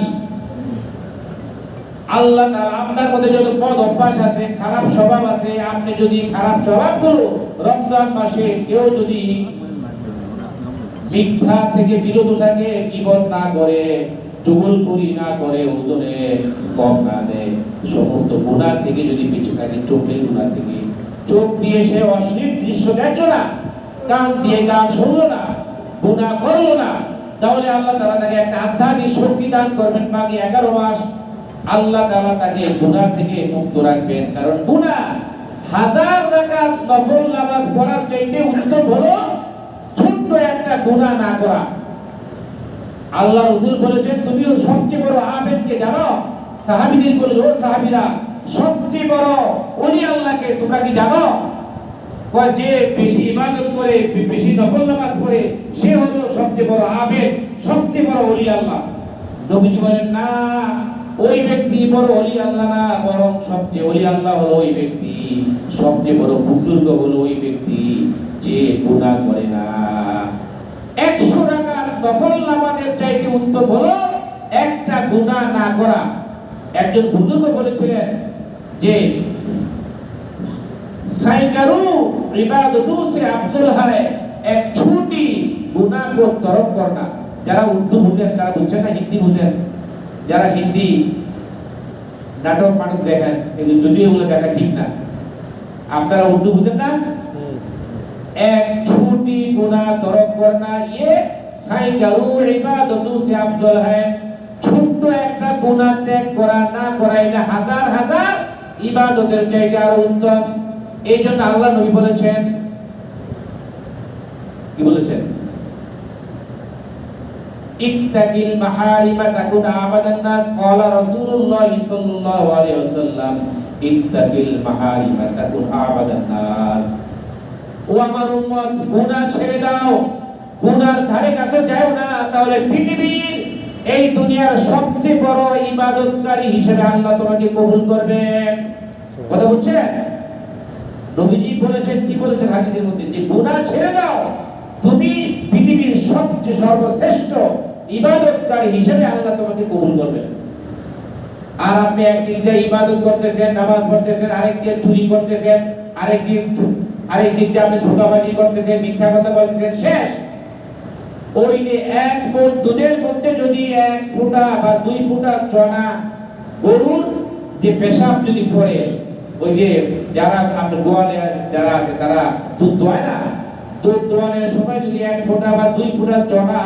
আল্লাহ তাআলা আপনার মধ্যে যত বদ অভ্যাস আছে, খারাপ স্বভাব আছে, আপনি যদি খারাপ স্বভাবগুলো রমজান মাসে কেউ যদি মিথ্যা থেকে বিরত থাকে, গীবত না করে, চুগলখড়ি না করে, ওজনে কম না দেয়, সমস্ত গুনাহ থেকে যদি পিছে থাকে, চোখের গুনাহ থেকে, চোখ দিয়ে সে অশ্লীল দৃশ্য দেখলো না, কান দিয়ে গান শুনলো না, গুনাহ করলো না, তাহলে আল্লাহ তাআলা তাকে একটা আধ্যাত্মিক শক্তি দান করবেন। বাকি 11 মাস আল্লাহ তাআলা তাকে গুনাহ থেকে মুক্ত রাখবেন। কারণ গুনাহ 1000 রাকাত নফল নামাজ পড়ার চাইতে উত্তম হলো ছোট্ট একটা গুনাহ না করা। আল্লাহ রাসূল বলেছেন, তুমিও সবচেয়ে বড় আবেদকে জানো? সাহাবীদের বলে, ও সাহাবীরা, সবচেয়ে বড় ওলি আল্লাহকে তোমরা কি জানো? কয় যে বেশি ইবাদত করে, বেশি নফল নামাজ পড়ে, সে হলো সবচেয়ে বড় আবেদ, সবচেয়ে বড় ওলি আল্লাহ। নবীজি বলেন, না, ওই ব্যক্তি বড় ওলি আল্লাহ না, বরং সবচেয়ে ওলি আল্লাহ হলো ওই ব্যক্তি, সবচেয়ে বড় বুজুর্গ হলো ওই ব্যক্তি যে গুনাহ করে না। 100 টাকার নফল নামাজের চাইতে উত্তম হলো একটা গুনাহ না করা। একজন বুজুর্গ বলেছিলেন যে সাইকারু ইবাদতু সে আফজল হয়, এক ছোটি গুনাহ কো তরক করনা। যারা উর্দু বুঝেন তারা বুঝছেন না, হিন্দি বুঝেন, যারা হিন্দি নাটক মাটক দেখেন, এগুলো যদিও এগুলো দেখা ঠিক না, আপনারা উর্দু বুঝেন না, এক ছোটি গুনাহ তরক করনা ये সাইকারু ইবাদতু সে আফজল হয়। ছোট্ট একটা গুনাহ ত্যাগ করা না করা এটা হাজার হাজার ইবাদতের চাইতে আরো উত্তম। এই জন্য আল্লাহ নবী বলেছেন, কি বলেছেন? ইত্তাকিল মাহারিমা তাকুন আবাদান নাস ক্বালা রাসূলুল্লাহ সাল্লাল্লাহু আলাইহি ওয়াসাল্লাম ইত্তাকিল মাহারিমা তাকুন আবাদান নাস। ও আমার উম্মত, গুনাহ ছেড়ে দাও, গুনার ধারে কাছে যাও না, তাহলে পৃথিবীর এই দুনিয়ার সবচেয়ে বড় ইবাদতকারী হিসেবে আল্লাহ তোমাকে কবুল করবেন। কথা বুঝছেন? নবীজি বলেছেন, কি বলেছেন হাদিসের মধ্যে, যে গুনাহ ছেড়ে দাও, তুমি পৃথিবীর সবচেয়ে সর্বশ্রেষ্ঠ ইবাদতকারী হিসেবে আল্লাহ তোমাকে কবুল করবেন। আর আপনি একদিক দিয়ে ইবাদত করতেছেন, নামাজ পড়তেছেন, আরেক দিয়ে চুরি করতেছেন, আরেক দিক দিয়ে আপনি ধোঁকাবাজি করতেছেন, মিথ্যা কথা বলতেছেন, শেষ। ওই যে এক মণ দুধের মধ্যে যদি 1 ফোঁটা বা 2 ফোঁটা চনা গরুর যে পেশাব যদি পড়ে, ওই যে যারা আপনার গোয়ালে যারা আছে তারা দুধ দোয়ায় না, দুধ দোয়ানোর সময় যদি 1 ফোঁটা বা 2 ফোঁটা চনা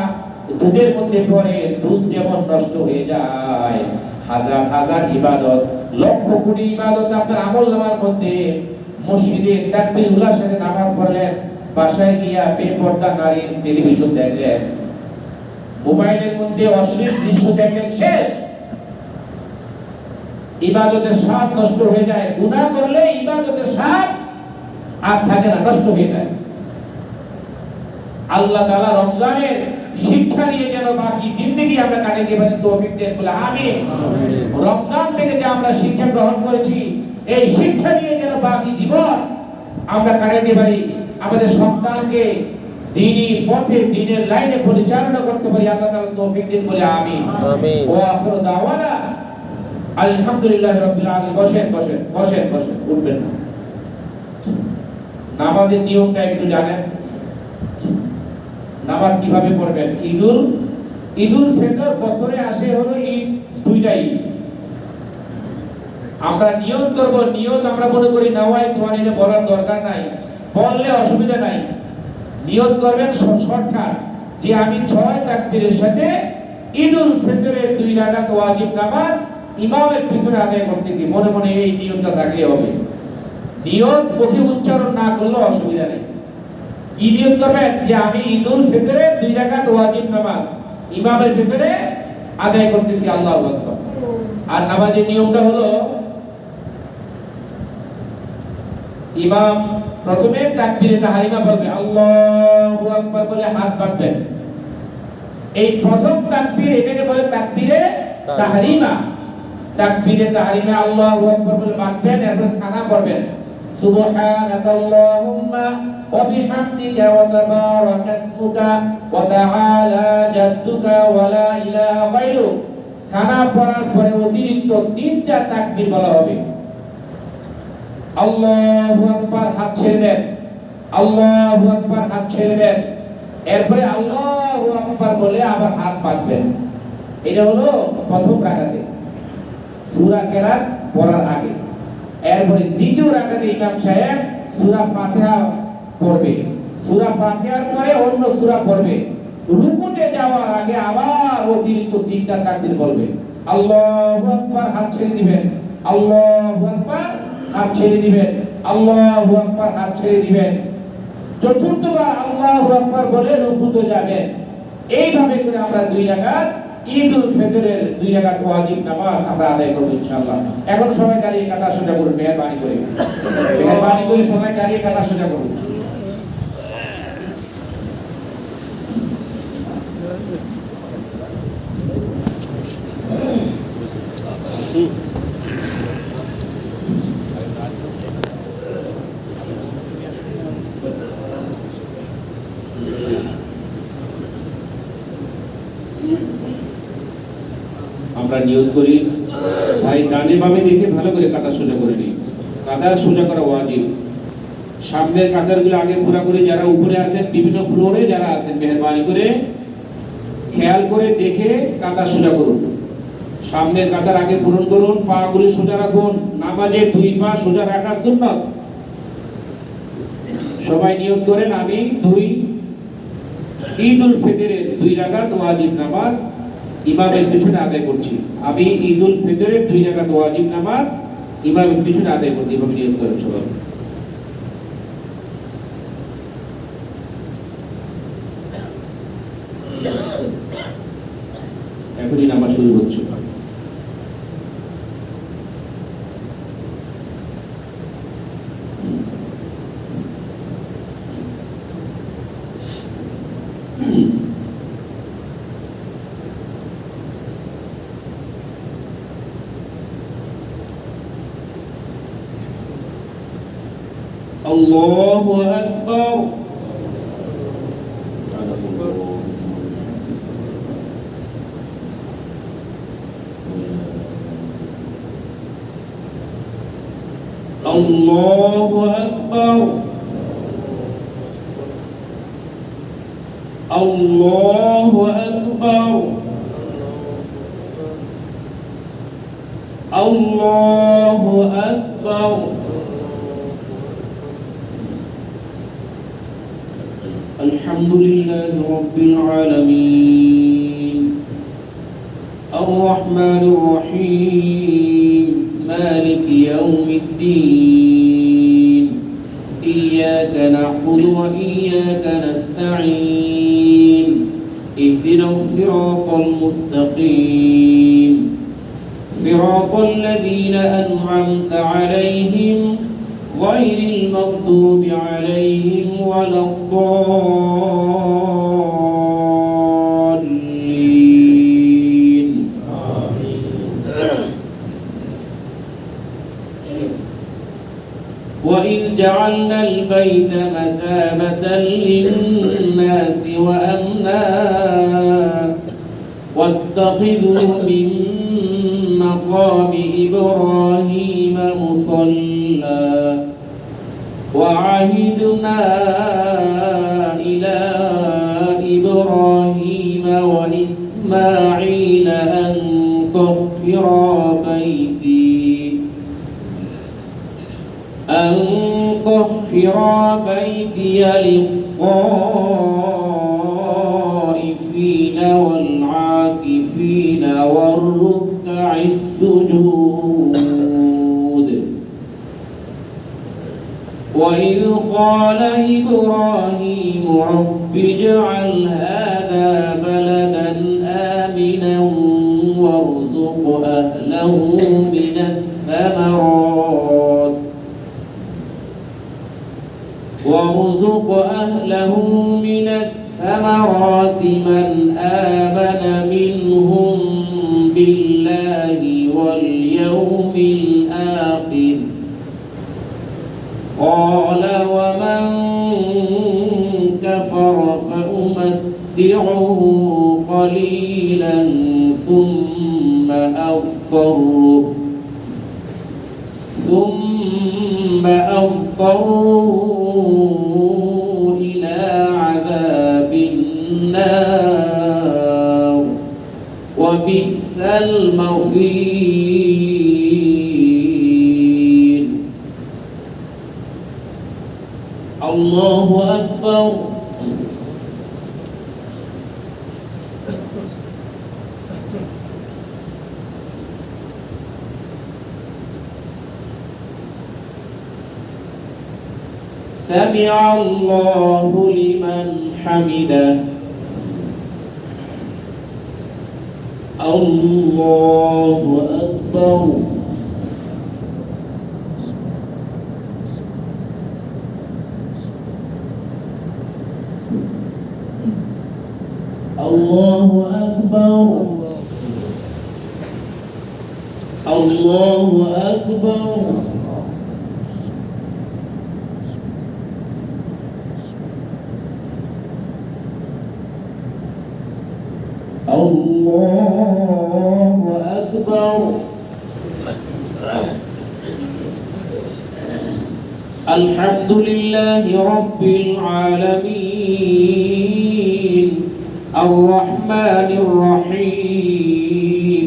দুধের মধ্যে পড়ে, দুধ যেমন নষ্ট হয়ে যায়, হাজার হাজার ইবাদত, লক্ষ কোটি ইবাদত আপনার আমলনামার মধ্যে। মসজিদে তাকবীর উল্লার সাথে নামাজ পড়লেন, বাসায় গিয়া বেপরদা নারীর টেলিভিশন দেখলেন, মোবাইলের মধ্যে অশ্লীল দৃশ্য দেখলেন, শেষ। ইবাদতের স্বাদ নষ্ট হয়ে যায়। গুনাহ করলে ইবাদতের স্বাদ আর থাকে না, নষ্ট হয়ে যায়। আল্লাহ তাআলা রমজানের শিক্ষা নিয়ে যেন বাকি জিন্দেগি আমরা কাটাতে পারি, তৌফিক দেন বলে আমিন। রমজান থেকে যে আমরা শিক্ষা গ্রহণ করেছি, এই শিক্ষা নিয়ে যেন বাকি জীবন আমরা কাটাতে পারি, আমাদের সন্তানকে দ্বীনি পথে, দ্বীনের লাইনে পরিচালনা করতে পারি, আল্লাহ তাআলা তৌফিক দেন বলে আমিন। আমিন। ওয়া আখিরু দাওয়ানা আলহামদুলিল্লাহি রাব্বিল আলামিন। বসেন বসেন বসেন বসেন, উঠবেন না। নামাজের নিয়মটা একটু জানেন? নামাজ কিভাবে পড়বেন? ঈদুল ফিতর বছরে আসে হলো ঈদ, দুইটাই। আমরা নিয়ত করব, নিয়ত আমরা মনে করি নাওয়াইতু আনিনে বলার দরকার নাই, বললে অসুবিধা নাই। নিয়ত করবেন শর্টকাট, যে আমি 6 তাকবীরের সাথে ঈদুল ফিতরের 2 রাকাত ওয়াজিব নামাজ ইমামের পিছনে আদায় করতেছি, মনে মনে এই নিয়তটা থাকলে হবে। নিয়ত মুখে উচ্চারণ না করলে অসুবিধা নেই। কি নিয়ত করবেন? যে আমি ঈদুল ফিতরের 2 রাকাত ওয়াজিব নামাজ ইমামের পিছনে আদায় করতেছি, আল্লাহু আকবার। আর নামাজের নিয়মটা হলো, ইমাম প্রথমে তাকবীরে তাহরিমা বলবে, আল্লাহু আকবার বলে হাত বাঁধবেন। এই প্রথম তাকবীর, এটাকে বলে তাকবীরে তাহরিমা। তাকবীরে তাহরিমা আল্লাহু আকবার বলে বাঁধবেন, এরপর সানা পড়বেন, সুবহানাকাল্লাহুম্মা ওয়া বিহামদিকা ওয়া তাবারাকা ইসমুকা ওয়া তাআলা জাদ্দুকা ওয়া লা ইলাহা গায়রুক। সানা পড়ার পরে অতিরিক্ত 3টা তাকবীর বলা হবে। আল্লাহু আকবার, হাত ছেড়ে দেন, আল্লাহু আকবার, হাত ছেড়ে দেন, এরপরে আল্লাহু আকবার বলে আবার হাত বাঁধবেন। এটা হলো প্রথম রাকাতে সূরা কেরাত পড়ার আগে। এরপরে দ্বিতীয় রাকাতে ইমাম সাহেব সূরা ফাতিহা পড়বে, সূরা ফাতিহার পরে অন্য সূরা পড়বে। রুকুতে যাওয়ার আগে আবার অতিরিক্ত 3টা তাকবীর বলবে, আল্লাহু আকবার, হাত ছেড়ে দিবেন, আল্লাহু আকবার, হাত ছেড়ে দিবেন, আল্লাহু আকবার, হাত ছেড়ে দিবেন। চতুর্থবার আল্লাহু আকবার বলে রুকুতে যাবেন। এইভাবে করে আমরা 2 রাকাত ঈদুল ফিতরের 2 রাকাত ওয়াজিব নামাজ আমরা আদায় করব ইনশাআল্লাহ। এখন সবাই দাঁড়িয়ে কাতা সোজা করুন, মেহেরবানি করে, মেহেরবানি করে সবাই দাঁড়িয়ে কাতা সোজা করুন। আমরা নিয়ত করি, ভাই ডানে বামে দেখে ভালো করে কাঁধা সোজা করে নিই। কাঁধা সোজা করা ওয়াজিব। সামনের কাতারগুলো আগে পুরা করে, যারা উপরে আছেন বিভিন্ন ফ্লোরে যারা আছেন, মেহেরবানি করে খেয়াল করে দেখে কাঁধা সোজা করুন। সামনের কাতার আগে পূরণ করুন, পা গুলি সোজা রাখুন। নামাজে 2 পা সোজা রাখা সুন্নাত। সবাই নিয়ত করেন, আমি ঈদুল ফিতরের 2 রাকাত ওয়াজিব নামাজ ইমামের পিছনে আদায় করছি। আমি ঈদুল ফিতরের 2 রাকাত ওয়াজিব নামাজ ইমামের পিছনে আদায় করছি। এভাবে নিয়ত করেন সবাই। এখনই নামাজ শুরু হচ্ছে। আল্লাহু আকবার। আল্লাহু আকবার। আল্লাহু আকবার। আল্লাহু আকবার। আলহামদুলিল্লাহি রাব্বিল আলামিন আর-রাহমানির রহিম মালিকি ইয়াউমিদ্দিন ইয়্যাকা না'বুদু ওয়া ইয়্যাকা নাস্তাঈন ইহদিনাস সিরাতাল মুস্তাকিম সিরাতাল লাযীনা আন'আমতা আলাইহিম غير المغضوب عليهم ولا الضالين وإذ جعلنا البيت مثابة للناس وأمنا واتخذوا من مقام إبراهيم مصلى وعهدنا إلى إبراهيم وإسماعيل أن طهرا بيتي للطائفين والعاكفين والركع السجود وإذ قال إبراهيم رب اجعل هذا بلدا آمنا وارزق أهله من الثمرات من آمن منهم بالله واليوم الآخر قال ومن كفر فأمتعه قليلا ثم أضطره إلى عذاب النار وبئس المصير. الله أكبر. سمع الله لمن حمده. الله أكبر. الله أكبر. الله أكبر. الله أكبر. الحمد لله رب العالمين الرحمن الرحيم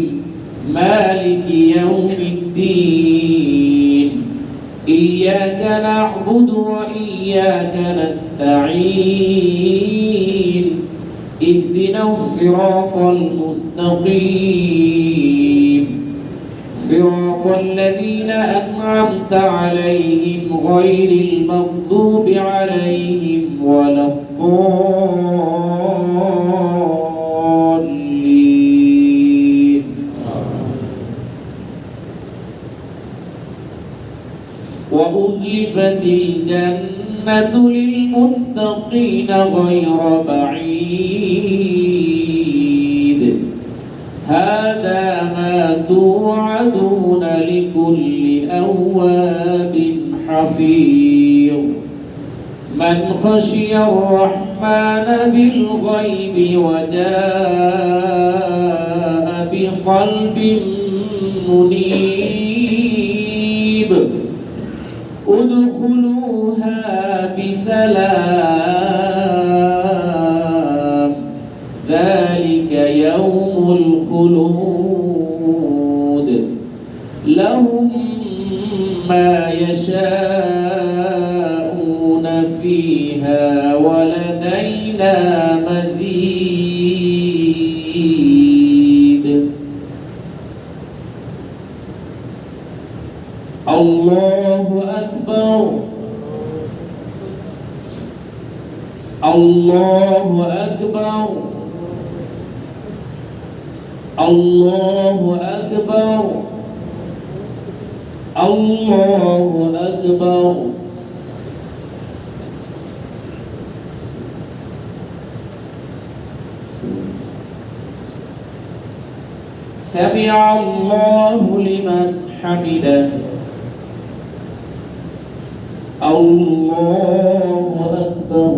مالك يوم الدين إياك نعبد وإياك نستعين اهدنا الصراط المستقيم صراط الذين أنعمت عليهم غير المغضوب عليهم ولا الضالين. وأزلفت الجنة للمتقين غير بعيد هذا ما توعدون لكل أواب حفيظ من خشي الرحمن بالغيب وجاء بقلب منيب ادخلوها بسلام ذلك يوم الخلود لهم ما يشاءون فيها ولدينا مزيد الله أكبر الله أكبر الله أكبر الله أكبر سمع الله لمن حمده الله أكبر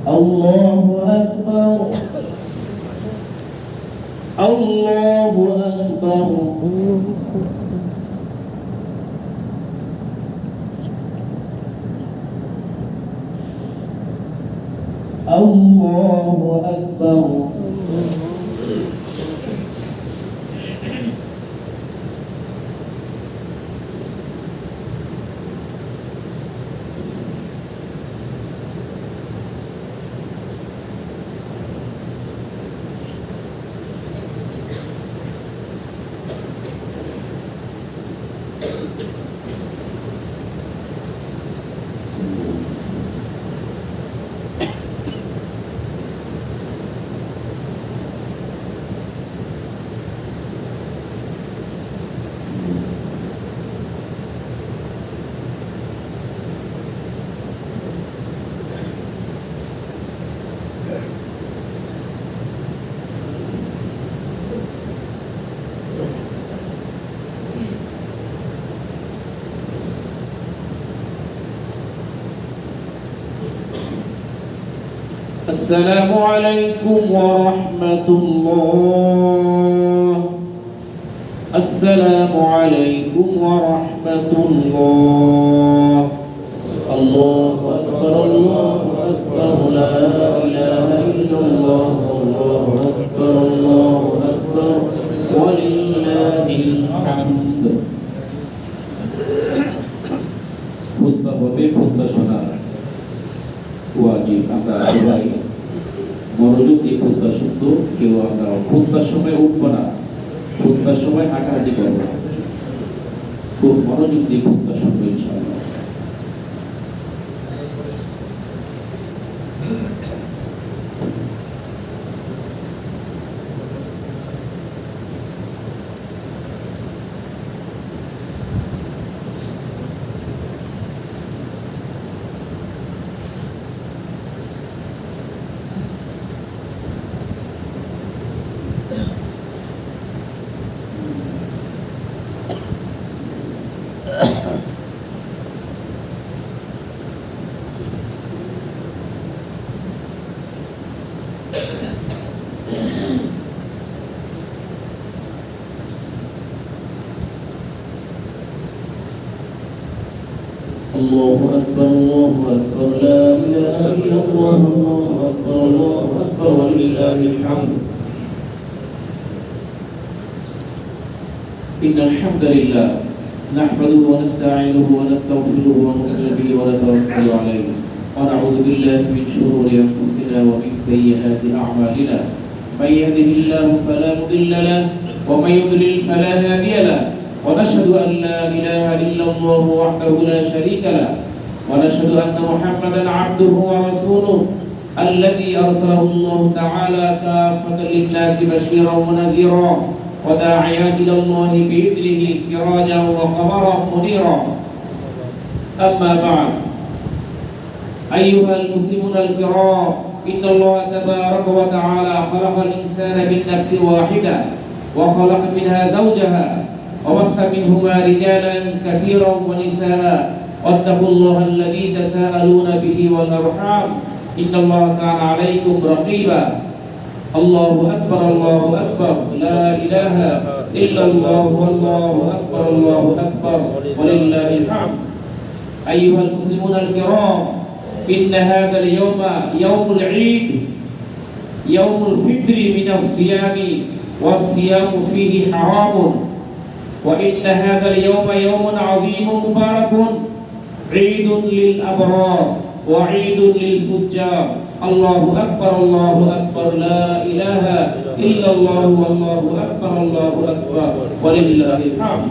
الله أكبر الله أكبر الله أكبر السلام عليكم ورحمة الله السلام عليكم ورحمة الله الله أكبر الله أكبر لا إله إلا الله الله أكبر ولله الحمد খুতবা হবে খুতবা শোনা ওয়াজিব আমরা সবাই মনোযোগ দিয়ে খুতবা শুনবো কেউ আমরা খুতবার সময় উঠবো না খুতবার সময় হাঁটাহাঁটি করবো না খুব মনোযোগ দিয়ে খুতবা শুনবো ইনশাআল্লাহ الله أكبر لا إله إلا الله الله أكبر ولله الحمد إن الحمد لله نحمده ونستعينه ونستغفره ونؤمن به ونتوكل عليه ونعوذ بالله من شرور أنفسنا ومن سيئات أعمالنا من يهده الله فلا مضل له ومن يضلل فلا هادي له ونشهد أن لا إله إلا الله وحده لا شريك له ونشهد أن محمدا عبده ورسوله الذي أرسله الله تعالى كافة للناس بشيرا ونذيرا وداعيا إلى الله بإذنه سراجا وقمرا منيرا. أما بعد، أيها المسلمون الكرام، إن الله تبارك وتعالى خلق الإنسان من نفس واحدة وخلق منها زوجها وبث منهما رجالا كثيرا ونساء، واتقوا الله الذي تساءلون به والأرحام إن الله كان عليكم رقيبا. الله أكبر الله أكبر، لا إله إلا الله والله أكبر الله أكبر ولله الحمد. أيها المسلمون الكرام، إن هذا اليوم يوم العيد، يوم الفطر من الصيام، والصيام فيه حرام. وإن هذا اليوم يوم عظيم مبارك، عيد للأبرار وعيد للفجار. الله أكبر الله أكبر، لا إله إلا الله والله أكبر الله أكبر ولله الحمد.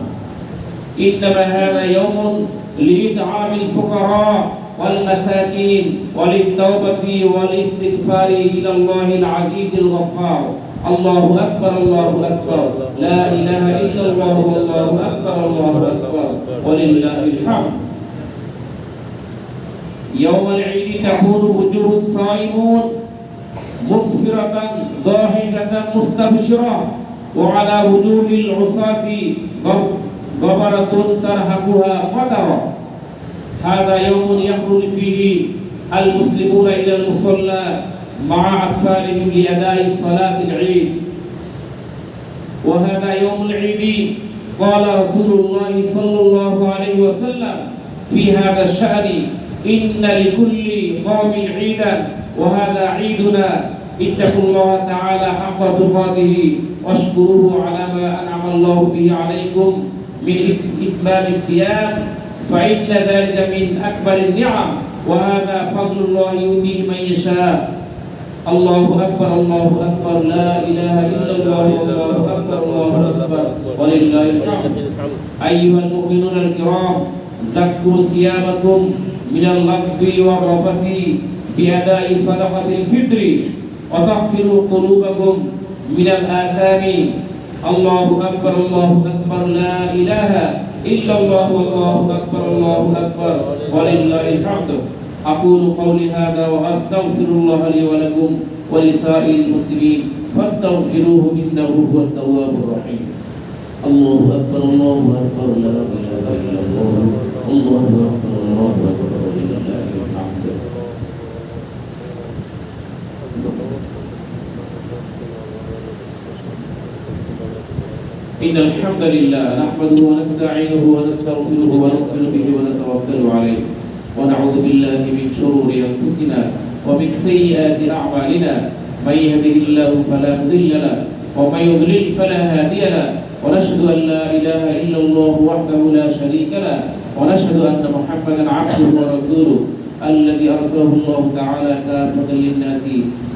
إنما هذا يوم لإطعام الفقراء والمساكين وللتوبة والاستغفار إلى الله العزيز الغفار. الله أكبر الله أكبر، لا إله إلا الله والله أكبر الله أكبر ولله الحمد. يوم العيد تكون وجوه الصائمون مسفرة ضاحكة مستبشرة، وعلى وجوه العصاة غبرة ترهقها قدرا. هذا يوم يخرج فيه المسلمون إلى المصلى مع أطفالهم لأداء صلاة العيد. وهذا يوم العيد قال رسول الله صلى الله عليه وسلم في هذا الشأن: إن لكل قوم عيدا وهذا عيدنا، اتقوا الله تعالى حق تقاته واشكروه على ما أنعم الله به عليكم من إتمام الصيام، فإن ذلك من أكبر النعم، وهذا فضل الله يؤتيه من يشاء. الله أكبر الله أكبر، لا إله إلا الله والله أكبر الله أكبر ولله الحمد. أيها المؤمنون الكرام، زكوا صيامكم من اللغو والرفث بأداء صدقة الفطر، وطهروا قلوبكم من الآثام. الله أكبر الله أكبر، لا إله إلا الله والله أكبر الله أكبر ولله الحمد. أقول قولي هذا وأستغفر الله لي ولكم ولسائر المسلمين فاستغفروه إنه هو التواب الرحيم. الله أكبر الله أكبر، لا إله إلا الله، الله أكبر الله أكبر ولله الحمد. إن الحمد لله نحمده ونستعينه ونستغفره ونؤمن به ونتوكل عليه، ونعوذ بالله من شرور أنفسنا ومن سيئات أعمالنا. من يهده الله فلا مضل له ومن يضلل فلا هادي له، ونشهد أن لا إله إلا الله وحده لا شريك له، ونشهد أن محمدا عبده ورسوله الذي أرسله الله تعالى كافة للناس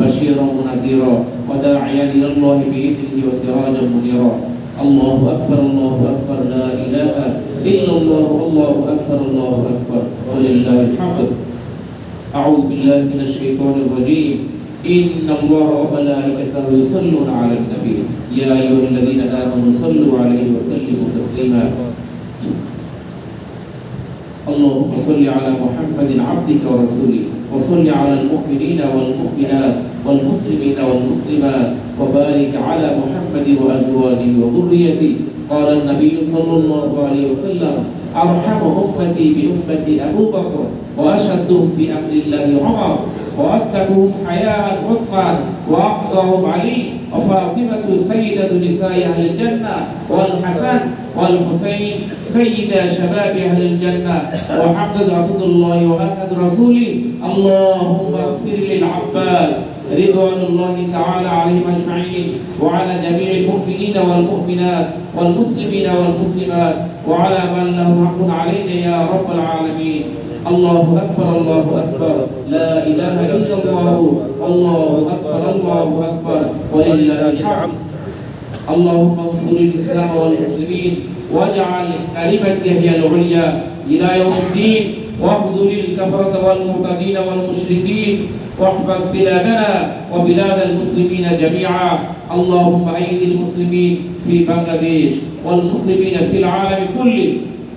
بشيرا ونذيرا وداعيا إلى الله بإذنه وسراجا منيرا. الله أكبر الله أكبر، لا إله إلا الله، الله أكبر الله أكبر ولله الحمد. أعوذ بالله من الشيطان الرجيم. إن الله وملائكته يصلون على النبي يا أيها الذين آمنوا صلوا عليه وسلموا تسليما. اللهم صل على محمد عبدك ورسولك، وصل على المؤمنين والمؤمنات والمسلمين والمسلمات، وبارك على محمد وأزواجه وذريته. قال النبي صلى الله عليه وسلم: أرحم أمتي بأمتي أبو بكر، وأشدهم في أمر الله عمر، وأصدقهم حياء عثمان، وأقصاهم علي، وفاطمة سيدة نساء أهل الجنة، والحسن والحسين سيدا شباب أهل الجنة، وحمد رسول الله وأسد رسولي. اللهم اغفر للعباس رضوان الله تعالى عليهم أجمعين، وعلى جميع المؤمنين والمؤمنات والمسلمين والمسلمات، وعلى من له حق علينا يا رب العالمين. الله أكبر الله أكبر، لا إله إلا الله، الله أكبر الله أكبر ولله الحمد. اللهم انصر الإسلام والمسلمين، واجعل كلمتك هي العليا إلى يوم الدين. واخذل الكفرة والمعتدين والمشركين واحفظ بلادنا وبلاد المسلمين جميعا. اللهم أيد المسلمين في بنغلاديش والمسلمين في العالم كله،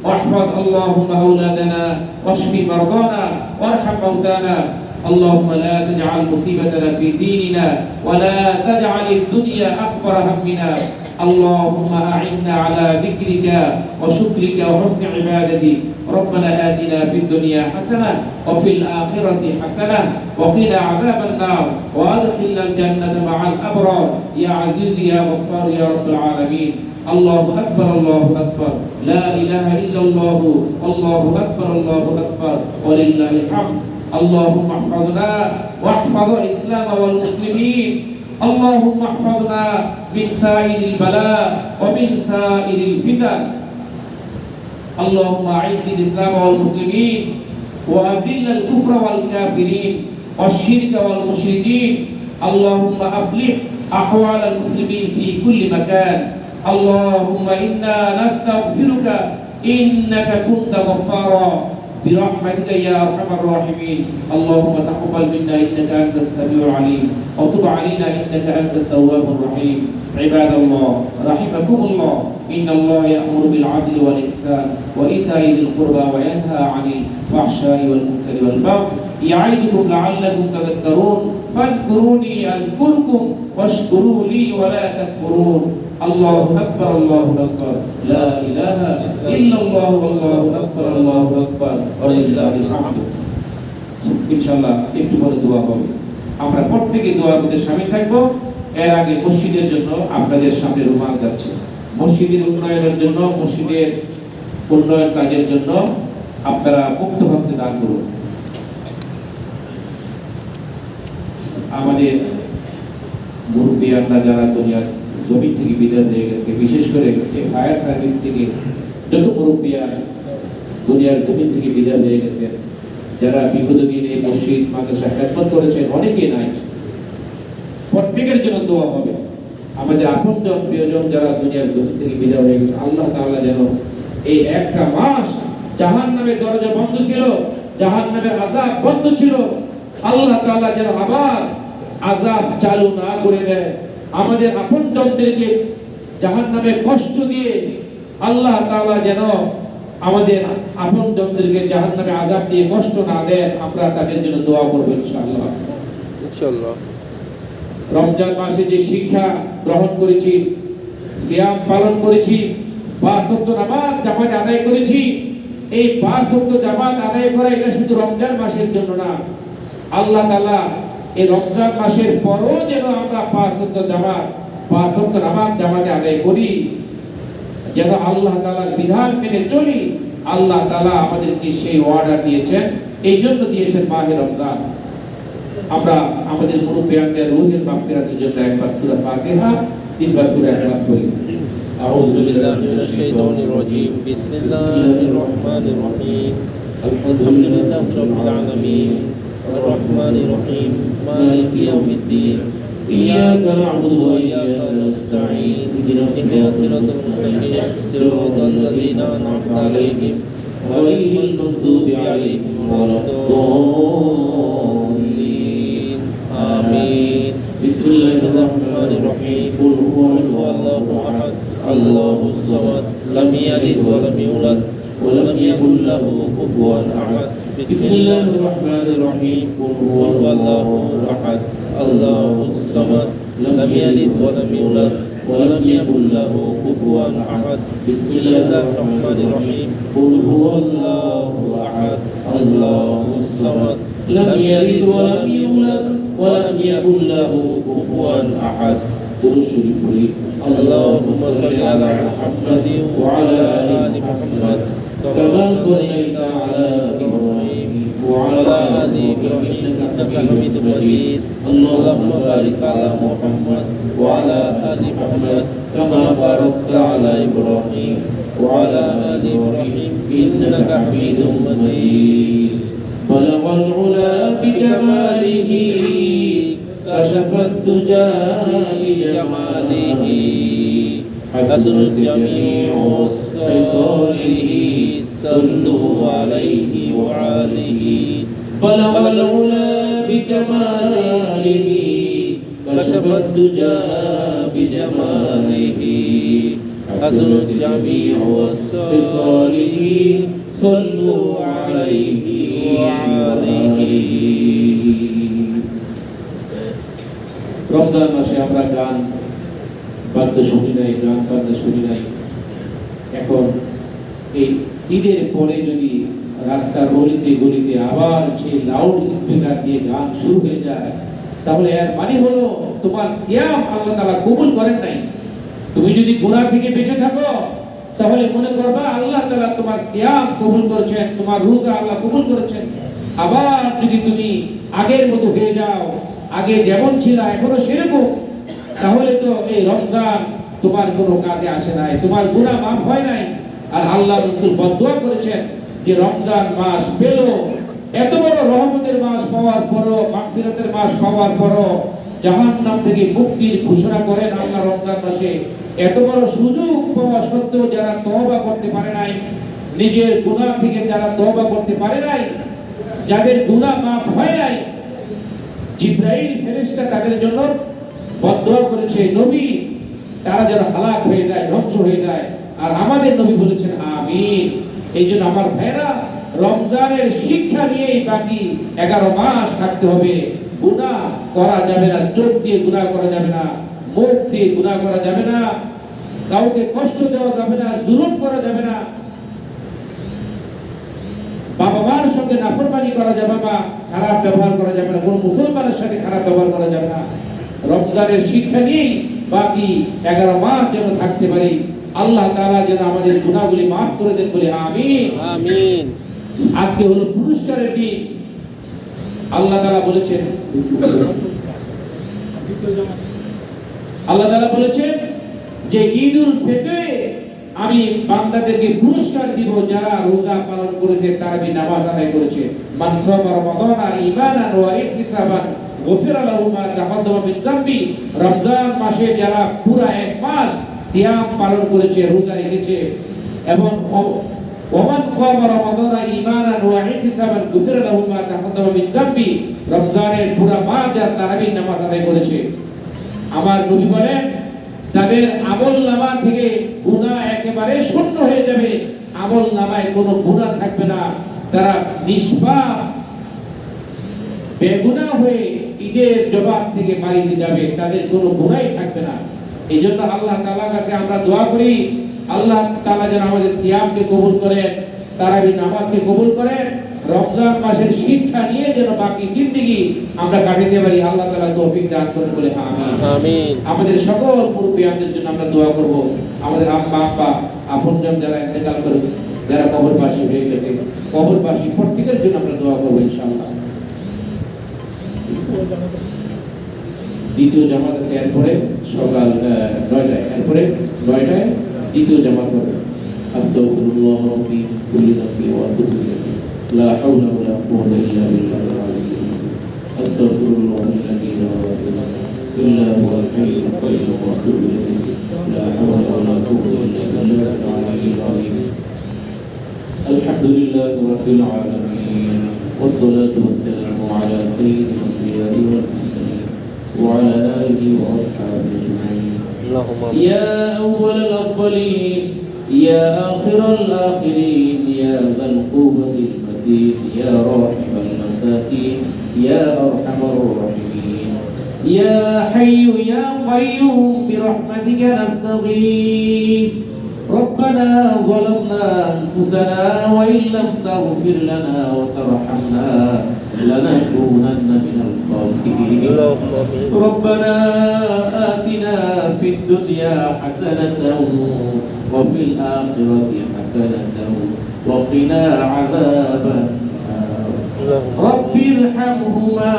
واحفظ اللهم أولادنا واشف مرضانا وارحم موتانا. اللهم لا تجعل مصيبتنا في ديننا ولا تجعل الدنيا أكبر همنا. اللهم أعنا على ذكرك وشكرك وحسن عبادتك. ربنا آتنا في الدنيا حسنة وفي الآخرة حسنة وقنا عذاب النار وأدخلنا الجنة مع الأبرار يا عزيز يا غفار يا رب العالمين. الله أكبر الله أكبر، لا إله إلا الله، الله أكبر الله أكبر ولله الحمد. اللهم احفظنا واحفظ الإسلام والمسلمين. اللهم احفظنا من سائر البلاء ومن سائر الفتن. اللهم أعز الإسلام والمسلمين وأذل الكفر والكافرين والشرك والمشركين. اللهم أصلح أحوال المسلمين في كل مكان. اللهم إنا نستغفرك إنك كنت غفارا برحمتك يا أرحم الراحمين. اللهم تقبل منا إنك أنت السميع العليم وتب علينا إنك أنت التواب الرحيم. عباد الله رحمكم الله، إن الله يأمر بالعدل والإحسان وإيتاء ذي القربى وينهى عن الفحشاء والمنكر والبغي يعظكم لعلكم تذكرون. فاذكروني أذكركم واشكروا لي ولا تكفرون. الله أكبر الله أكبر، لا إله إلا الله والله أكبر الله أكبر ولله الحمد। ইনশাআল্লাহ একটু পরে দোয়া হবে, আমরা প্রত্যেকে দোয়ার মধ্যে শামিল থাকবো। এর আগে মসজিদের জন্য আপনাদের সামনে রুমাল যাচ্ছে, মসজিদের উন্নয়নের জন্য, মসজিদের উন্নয়ন কাজের জন্য আপনারা মুক্ত হস্তে দান করুন। আমাদের মুরব্বিয়ানরা যারা দুনিয়ার জমি থেকে বিদায় হয়ে গেছে, বিশেষ করে ফায়ার সার্ভিস থেকে যত মুরব্বিয়ান দুনিয়ার জমি থেকে বিদায় হয়ে গেছে, যারা বিগত দিনে মসজিদ মাদ্রাসা খেদমত করেছেন, অনেকে নাই, প্রত্যেকের জন্য দোয়া হবে। আমাদের আপনজন প্রিয়জন যারা দুনিয়ার জমি থেকে বিদায় হয়ে গেছে, আল্লাহ তাআলা যেন এই একটা মাস জাহান্নামের দরজা বন্ধ ছিল, জাহান্নামের আযাব বন্ধ ছিল, আল্লাহ তাআলা যেন আবার আযাব চালু না করে দেয়। আমাদের আপনজনদেরকে জাহান্নামে কষ্ট দিয়ে আল্লাহ তাআলা যেন আমাদের আপনজনদেরকে জাহান্নামে আযাব দিয়ে কষ্ট না দেন। আমরা তাদের জন্য দোয়া করব ইনশাআল্লাহ। ইনশাআল্লাহ রমজান মাসে যে শিক্ষা গ্রহণ করেছি, সিয়াম পালন করেছি, 5 ওয়াক্ত নামাজ জামাতে আদায় করেছি, এই 5 ওয়াক্ত জামাত আদায় করা এটা শুধু রমজান মাসের জন্য না। আল্লাহ তাআলা এই রমজান মাসের পরও যেন আমরা 5 ওয়াক্ত নামাজ জামাতে আদায় করি, যেন আল্লাহ তাআলার বিধান মেনে চলি। আল্লাহ তাআলা আমাদেরকে সেই অর্ডার দিয়েছেন, এই জন্য দিয়েছেন মাহে রমজান। আমরা আমাদের মুরব্বিয়ানদের রূহের মাগফিরাতের জন্য একবার সূরা ফাতিহা, 3 বার সূরা ইখলাস পড়ি। আউযু বিল্লাহি মিনাশ শাইতানির রাজীম। বিসমিল্লাহির রহমানির রহিম। আলহামদুলিল্লাহি রাব্বিল আলামিন। আর-রাহমানির রহিম। মালিকি ইয়াউমিদ্দিন। ইyyaka na'budu wa iyyaka nasta'in। ইহদিনাস সিরাতাল মুস্তাকিম। সিরাতাল লাযীনা আন'আমতা আলাইহিম গায়রিল মাগদুবি আলাইহিম ওয়ালাদ-দাল্লিন। আমিন। বিসমিল্লাহির রহমানির রহিম। কুল হুয়াল্লাহু আহাদ, আল্লাহুস সামাদ, লাম ইয়ালিদ ওয়া লাম ইউলাদ ওয়া লাম ইয়াকুল লাহু কুফুয়ান আহাদ। বিসমিল্লাহির রহমানির রহিম। কুল হুয়াল্লাহু আহাদ, আল্লাহুস সামাদ, লাম ইয়ালিদ ওয়া লাম ইউলাদ ওয়া লাম ইয়াকুল লাহু কুফুয়ান আহাদ। বিসমিল্লাহির রহমানির রহিম। কুল হুয়াল্লাহু আহাদ, আল্লাহুস সামাদ, লাম ইয়ালিদ ওয়া লাম ইউলাদ ওয়া লাম ইয়াকুল লাহু কুফুয়ান আহাদ। দুরূদ শরীফ পড়ি। আল্লাহুম্মা সাল্লি আলা মুহাম্মাদিন ওয়া আলা আলি মুহাম্মাদ কামা সাল্লাইতা আলা ইব্রাহিম ওয়া আলা আলি ইব্রাহিম ইন্নাকা হামিদুম মাজিদ। আল্লাহুম্মা বারিক আলা মুহাম্মাদ ওয়া আলা আলি মুহাম্মাদ কামা বারাকতা আলা ইব্রাহিম ওয়া আলা আলি ইব্রাহিম ইন্নাকা হামিদুম মাজিদ। بلغ العلا بكماله كشف الدجى بجماله حسنت جميع خصاله صلوا عليه وآله بلغ العلا بكماله كشف الدجى بجماله حسنت جميع خصاله صلوا عليه وآله রমজান মাসে আমরা গান বাদ্য শুনি নাই, গান বাদ্য শুনি নাই। এখন এই ঈদের পরে যদি রাস্তার গলিতে গলিতে আবার সেই লাউড স্পিকার দিয়ে গান শুরু হয়ে যায়, তাহলে এর মানে হলো তোমার সিয়াম আল্লাহ তাআলা কবুল করেন নাই। তুমি যদি গুনাহ থেকে বেঁচে থাকো তাহলে মনে করবা আল্লাহ তাআলা তোমার সিয়াম কবুল করেছেন, তোমার রোজা আল্লাহ কবুল করেছেন। আবার যদি তুমি আগের মতো হয়ে যাও, আগে যেমন ছিল এখনো সেরকম, তাহলে তো এই রমজান তোমার কোনো কাজে আসে নাই, তোমার গুনাহ মাফ হয় নাই। আর আল্লাহ রাসূল বদদুয়া করেছেন যে রমজান মাস পেল, এত বড় রহমতের মাস পাওয়ার পরও, মাগফিরাতের মাস পাওয়ার পরও জাহান্নাম থেকে মুক্তির ঘোষণা করেন আল্লাহ রমজান মাসে। এত বড় সুযোগ পাওয়া সত্ত্বেও যারা তওবা করতে পারে নাই, নিজের গুনাহ থেকে যারা তওবা করতে পারে নাই, যাদের গুনাহ মাফ হয় নাই, জিবরাইল ফেরেশতা তাদের জন্য বদদুয়া করেছে, নবী তারা যেন হালাক হয়ে যায়, ধ্বংস হয়ে যায়। আর আমাদের নবী বলেছেন আমিন। এই জন্য আমার ভাইরা, রমজানের শিক্ষা নিয়েই বাকি 11 মাস থাকতে হবে। গুনাহ করা যাবে না, চোখ দিয়ে গুনাহ করা যাবে না, মুখ দিয়ে গুনাহ করা যাবে না, কাউকে কষ্ট দেওয়া যাবে না, জুলুম করা যাবে না, বাবা মার সঙ্গে নাফরমানি করা যাবে না, খারাপ ব্যবহার করা যাবে না, কোনো মুসলমানের সাথে খারাপ ব্যবহার করা যাবে না। রমজানের শিক্ষা নিয়েই বাকি 11 মাস যেন থাকতে পারি। আল্লাহ তাআলা যেন আমাদের গুনাহগুলি মাফ করে দেন, বলে আমিন আমিন। আজকে হলো পুরস্কারের দিন। আল্লাহ তাআলা বলেছেন, আল্লাহ তাআলা বলেছেন যে ঈদুল ফিতরে আমি বান্দাদেরকে পুরস্কার দিব যারা রোজা পালন করেছে, তারাবি নামাজ আদায় করেছে। মান সামা রমাদানা ঈমানান ওয়া ইহতিসাবান গফিরা লাহু মা তাকাদ্দামা মিন যামবি। রমজান মাসে যারা পুরো এক মাস সিয়াম পালন করেছে, রোজা রেখেছে, এবং ওমান কামা রমাদানা ঈমানান ওয়া ইহতিসাবান গফিরা লাহু মা তাকাদ্দামা মিন যামবি। রমজানের পুরো মাস যারা তারাবি নামাজ আদায় করেছে, আমার নবী বলেন তাদের আমলনামা থেকে গুনাহ একেবারে শূন্য হয়ে যাবে, আমলনামায় কোনো গুনাহ থাকবে না। তারা নিষ্পাপ বেগুনাহ হয়ে ঈদের জবাব থেকে বাড়িতে যাবে, তাদের কোনো গুনাহই থাকবে না। এই জন্য আল্লাহ তাআলার কাছে আমরা দোয়া করি, আল্লাহ তাআলা যেন আমাদের সিয়ামকে কবুল করেন, তারাবি নামাজকে কবুল করেন, রমজান মাসের শিক্ষা নিয়ে যেন বাকি জিন্দেগি আমরা কাটাতে পারি। আল্লাহ তাআলা তৌফিক দান করেন, বলে আমিন আমিন। আমাদের সকল মুরব্বিয়ানদের জন্য আমরা দোয়া করব। আমাদের আম্মা আব্বা আপনজন যারা ইন্তেকাল করে, যারা কবরবাসী হয়ে গেছে, কবরবাসী প্রত্যেকের জন্য আমরা দোয়া করব ইনশাআল্লাহ। দ্বিতীয় জামাত আছে এরপরে সকাল 9টায়, এরপরে 9টায় দ্বিতীয় জামাত হবে। আস্তাগফিরুল্লাহ রাব্বি কুল্লি যামবি ওয়া আতুবু ইলাইহি লা হাওলা ওয়া লা কুওয়াতা ইল্লা বিল্লাহিল আলিয়্যিল আযীম। আস্তাগফিরুল্লাহাল্লাযী লা ইলাহা ইল্লা হুয়াল হাইয়্যুল কাইয়্যুম ওয়া আতুবু ইলাইহি লা হাওলা ওয়া লা কুওয়াতা ইল্লা বিল্লাহিল আলিয়্যিল আযীম। আলহামদুলিল্লাহি রাব্বিল আলামিন ওয়াসসালাতু ওয়াসসালামু আলা সাইয়্যিদিল আম্বিয়া'i ওয়াল মুরসালিন ওয়া আলা আলিহি ওয়া আসহাবিহি আজমাইন। يا أول الأولين يا آخر الآخرين يا ذا القوة المتين يا راحم المساكين يا أرحم الراحمين يا حي يا قيوم برحمتك نستغيث. ربنا ظلمنا أنفسنا وإن لم تغفر لنا وترحمنا لنكونن من الخاسرين. ربنا آتنا في الدنيا حسنة وفي الآخرة حسنة وقنا عذاب النار. رب ارحمهما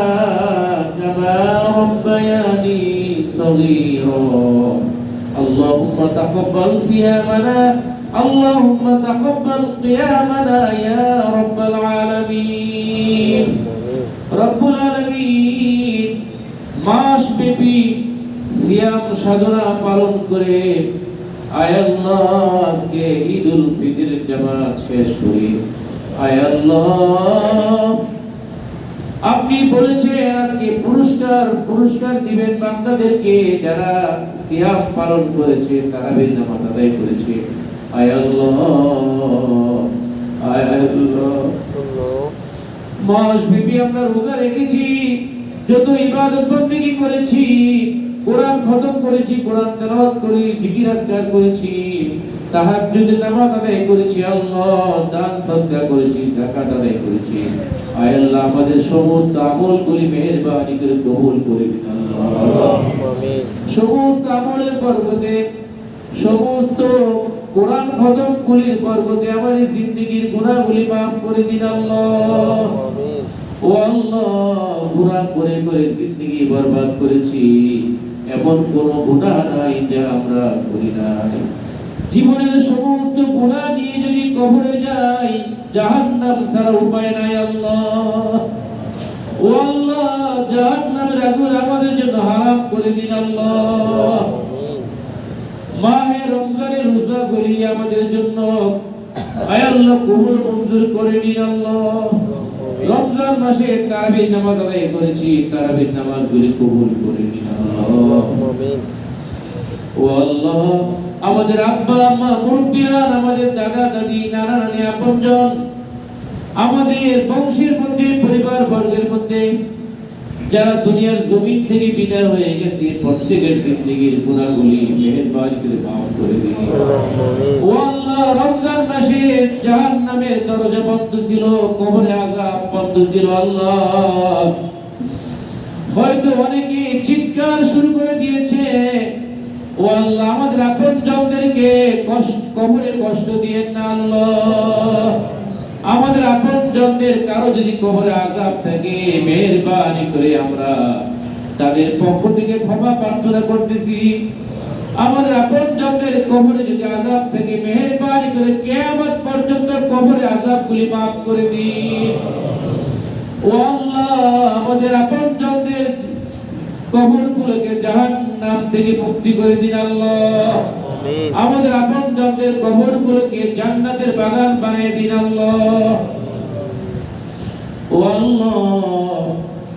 كما ربياني صغيرا. اللهم تقبل صيامنا، اللهم تقبل قيامنا يا رب العالمين. رب العالمين মাসব্যাপী সিয়াম সাধনা পালন করে আয় আল্লাহ আজকে ঈদুল ফিতরের জামাত শেষ করি। আয় আল্লাহ আপনি বলেছেন আজকে পুরস্কার দিবেন বান্দাদেরকে যারা সিয়াম পালন করেছে, তারাবির নামাজ আদায় করেছে। আয় আল্লাহ আয় আল্লাহ মাস ব্যাপী আমরা রোজা রেখেছি, যত ইবাদত বন্দেগী করেছি, কোরআন খতম করেছি, কোরআন তেলাওয়াত করি, জিকির আজকার করেছি, তাহাজ্জুদের নামাজ আদায় করেছি, আল্লাহ দান সদকা করেছি, যাকাত আদায় করেছি। আয় আল্লাহ আমাদের সমস্ত আমলগুলি মেহেরবানি করে কবুল করে দিন আল্লাহ। আমিন। সমস্ত আমলের বরকতে, সমস্ত কোরআন খতম গুলির বরকতে আমাদের জিন্দেগীর গুনাহগুলি মাফ করে দিন আল্লাহ। আমিন। ও আল্লাহ গুনাহ করে করে জিন্দেগী বরবাদ করেছি, এমন কোন গুনাহ নাই যা আমরা করি নাই। জীবনের সমস্ত গুনাহ নিয়ে যদি কবরে যাই, জাহান্নাম ছাড়া উপায় নাই আল্লাহ। ও আল্লাহ জাহান্নামের আগুন আমাদের জন্য হারাম করে দিন আল্লাহ। মাহে রমজানের রোজাগুলি আমাদের জন্য আয় আল্লাহ কবুল মঞ্জুর করে নিন আল্লাহ। রমজান মাসে তারাবির নামাজ আদায় করেছি, তারাবির নামাজগুলি কবুল করে নিন আল্লাহ। আমিন। ও আল্লাহ আমাদের আব্বা আম্মা মুরব্বিয়ান, আমাদের দাদা দাদি নানা নানি আপনজন, আমাদের বংশের মধ্যে পরিবার বর্গের মধ্যে যারা দুনিয়ার জমিন থেকে বিদায় হয়ে গেছে, প্রত্যেকের জিন্দেগীর গুনাহগুলি মেহেরবানি করে মাফ করে দিন। ও আল্লাহ রমজান মাসে জাহান্নামের দরজা বন্ধ ছিল, কবরে আযাব বন্ধ ছিল আল্লাহ। হয়তো অনেকে চিৎকার শুরু করে দিয়েছে, ও আল্লাহ আমাদের আপনজনদেরকে কবরে কষ্ট দিয়েন না আল্লাহ। আমাদের আপনজনদের কারো যদি কবরে আযাব থাকে, মেহেরবানি করে আমরা তাদের পক্ষ থেকে ক্ষমা প্রার্থনা করতেছি। আমাদের আপনজনদের কবরে যদি আযাব থাকে, মেহেরবানি করে কিয়ামত পর্যন্ত কবরে আযাবগুলি মাফ করে দিন। ও আল্লাহ আমাদের আপনজনদের কবরগুলোকে জাহান্নাম থেকে মুক্তি করে দিন আল্লাহ। আমিন। আমাদের আপনজনদের কবরগুলোকে জান্নাতের বাগান বানিয়ে দিন আল্লাহ। ও আল্লাহ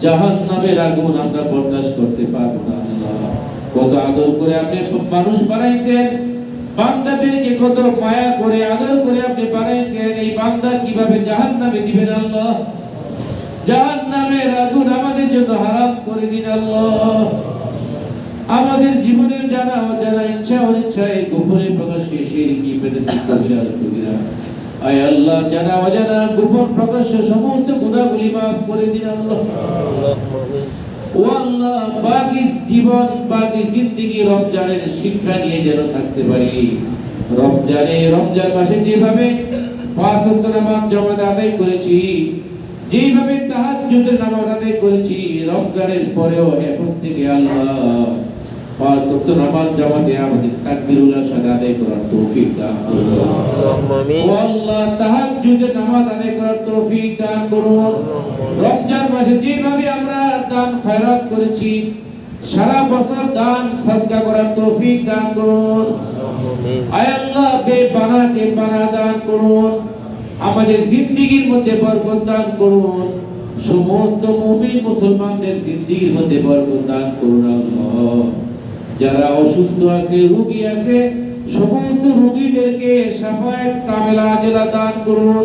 জাহান্নামের আগুন আমরা বরদাস্ত করতে পারবো না আল্লাহ। কত আদর করে আপনি মানুষ বানাইছেন, বান্দাদেরকে কত মায়া করে আদর করে আপনি বানাইছেন, এই বান্দা কিভাবে জাহান্নামে দিবেন আল্লাহ। জাহান্নামের আগুন আমাদের জন্য হারাম করে দিন আল্লাহ। আমাদের জীবনের জানা অজানা ইচ্ছা অনিচ্ছায় গোপনে প্রকাশ্যে শিরকি বেদাত কবিরা সগীরা, আয় আল্লাহ জানা অজানা গোপন প্রকাশ্য সমস্ত গুনাহগুলি মাফ করে দিন আল্লাহ। ও আল্লাহ বাকি জীবন বাকি জিন্দেগি রমজানের শিক্ষা নিয়ে যেন থাকতে পারি। রমজান মাসে যেভাবে 5 ওয়াক্ত নামাজ জামাত আদায় করেছি, যেভাবে তাহাজ্জুদের নামাজ আদায় করেছি, রমজানের পরেও এখন থেকে আল্লাহ 5 ওয়াক্ত নামাজ জামাতে আমাদের তাকবীরুল্লাহ সাথে আদায় করার তৌফিক দান করুন। আমিন। ও আল্লাহ তাহাজ্জুদের নামাজ আদায় করার তৌফিক দান করুন। রমজান মাসে যেভাবে আমরা দান খয়রাত করেছি, সারা বছর দান সদকা করার তৌফিক দান করুন। আমিন। আয় আল্লাহ বেপানাকে পানা দান করুন, আমাদের জিন্দেগীর মধ্যে বরকত দান করুন, সমস্ত মুমিন মুসলমানদের জিন্দেগীর মধ্যে বরকত দান করুন আল্লাহ। যারা অসুস্থ আছে, রোগী আছে, সমস্ত রোগীদেরকে শাফায়াত কামেলা আজেলা দান করুন।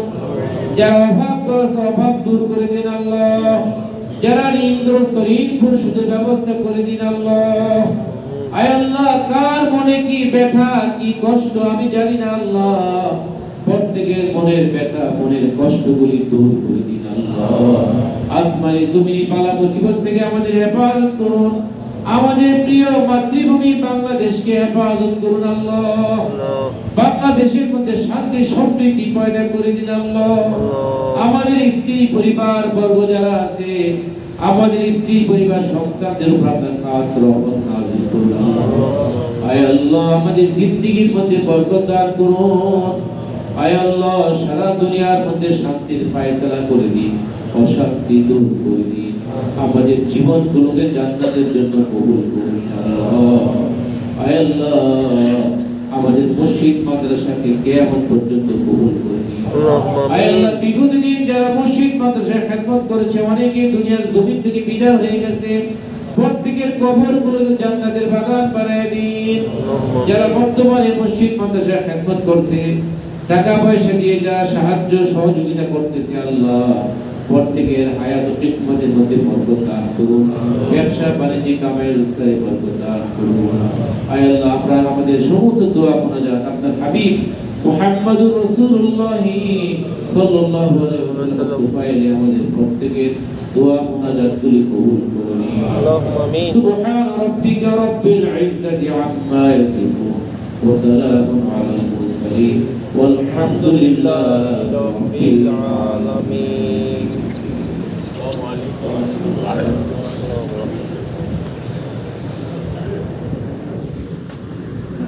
যারা অভাবগ্রস্ত অভাব দূর করে দিন আল্লাহ। যারা ঋণগ্রস্ত ঋণ পরিশোধের ব্যবস্থা করে দিন আল্লাহ। আয় আল্লাহ কার মনে কি ব্যথা কি কষ্ট আমি জানি না আল্লাহ, প্রত্যেকের মনের ব্যথা মনের কষ্টগুলি দূর করে দিন আল্লাহ। আসমানি জমিনি বালা মুসিবত থেকে আমাদের হেফাজত করুন। আমাদের প্রিয় মাতৃভূমি বাংলাদেশকে হেফাজত করুন আল্লাহ। বাংলাদেশের মধ্যে শান্তি সম্প্রীতি পয়দা করে দিন আল্লাহ। আমাদের স্ত্রী পরিবার বর্গ যারা আছে, আমাদের স্ত্রী পরিবার সন্তানদের উপর আপনার খাস রহমত নাযিল করুন আল্লাহ। আয় আল্লাহ আমাদের জিন্দেগীর মধ্যে বরকত দান করুন। আয় আল্লাহ সারা দুনিয়ার মধ্যে শান্তির ফয়সালা করে দিন, অশান্তি দূর করে দিন, আমাদের জীবনগুলোকে জান্নাতের জন্য কবুল করুন আল্লাহ। আয় আল্লাহ আমাদের মসজিদ মাদ্রাসাকে কিয়ামত পর্যন্ত কবুল করে নিন। আল্লাহুম্মা আয় আল্লাহ, আমিন। বিগত দিন যারা মসজিদ মাদ্রাসায় খেদমত করেছে, অনেকে দুনিয়ার জমিন থেকে বিদায় হয়ে গেছে, প্রত্যেকের কবরগুলোকে জান্নাতের বাগান বানায় দিন। যারা বর্তমানে মসজিদ মাদ্রাসায় খেদমত করছে, টাকা পয়সা দিয়ে যারা সাহায্য সহযোগিতা করতেছে, আল্লাহ প্রত্যেকের হায়াত ও কিসমতের মধ্যে বরকত দান করুন। ব্যবসা বাণিজ্যে কামাই রোজগারে বরকত দান করুন। আয় আল্লাহ, আমরা আমাদের সমস্ত দোয়া মোনাজাত আপনার হাবিব মুহাম্মদুর রাসূলুল্লাহ সাল্লাল্লাহু আলাইহি ওয়াসাল্লাম তুফাইলে আমাদের প্রত্যেকের দোয়া মোনাজাতগুলি কবুল করুন। আল্লাহুম্মা আমিন। সুবহান রাব্বিকা রাব্বিল ইজ্জাতি আম্মা ইয়াসিফুন ওয়া সালামুন আলাল মুরসালিন ওয়ালহামদুলিল্লাহি রাব্বিল আলামিন। আলামিন।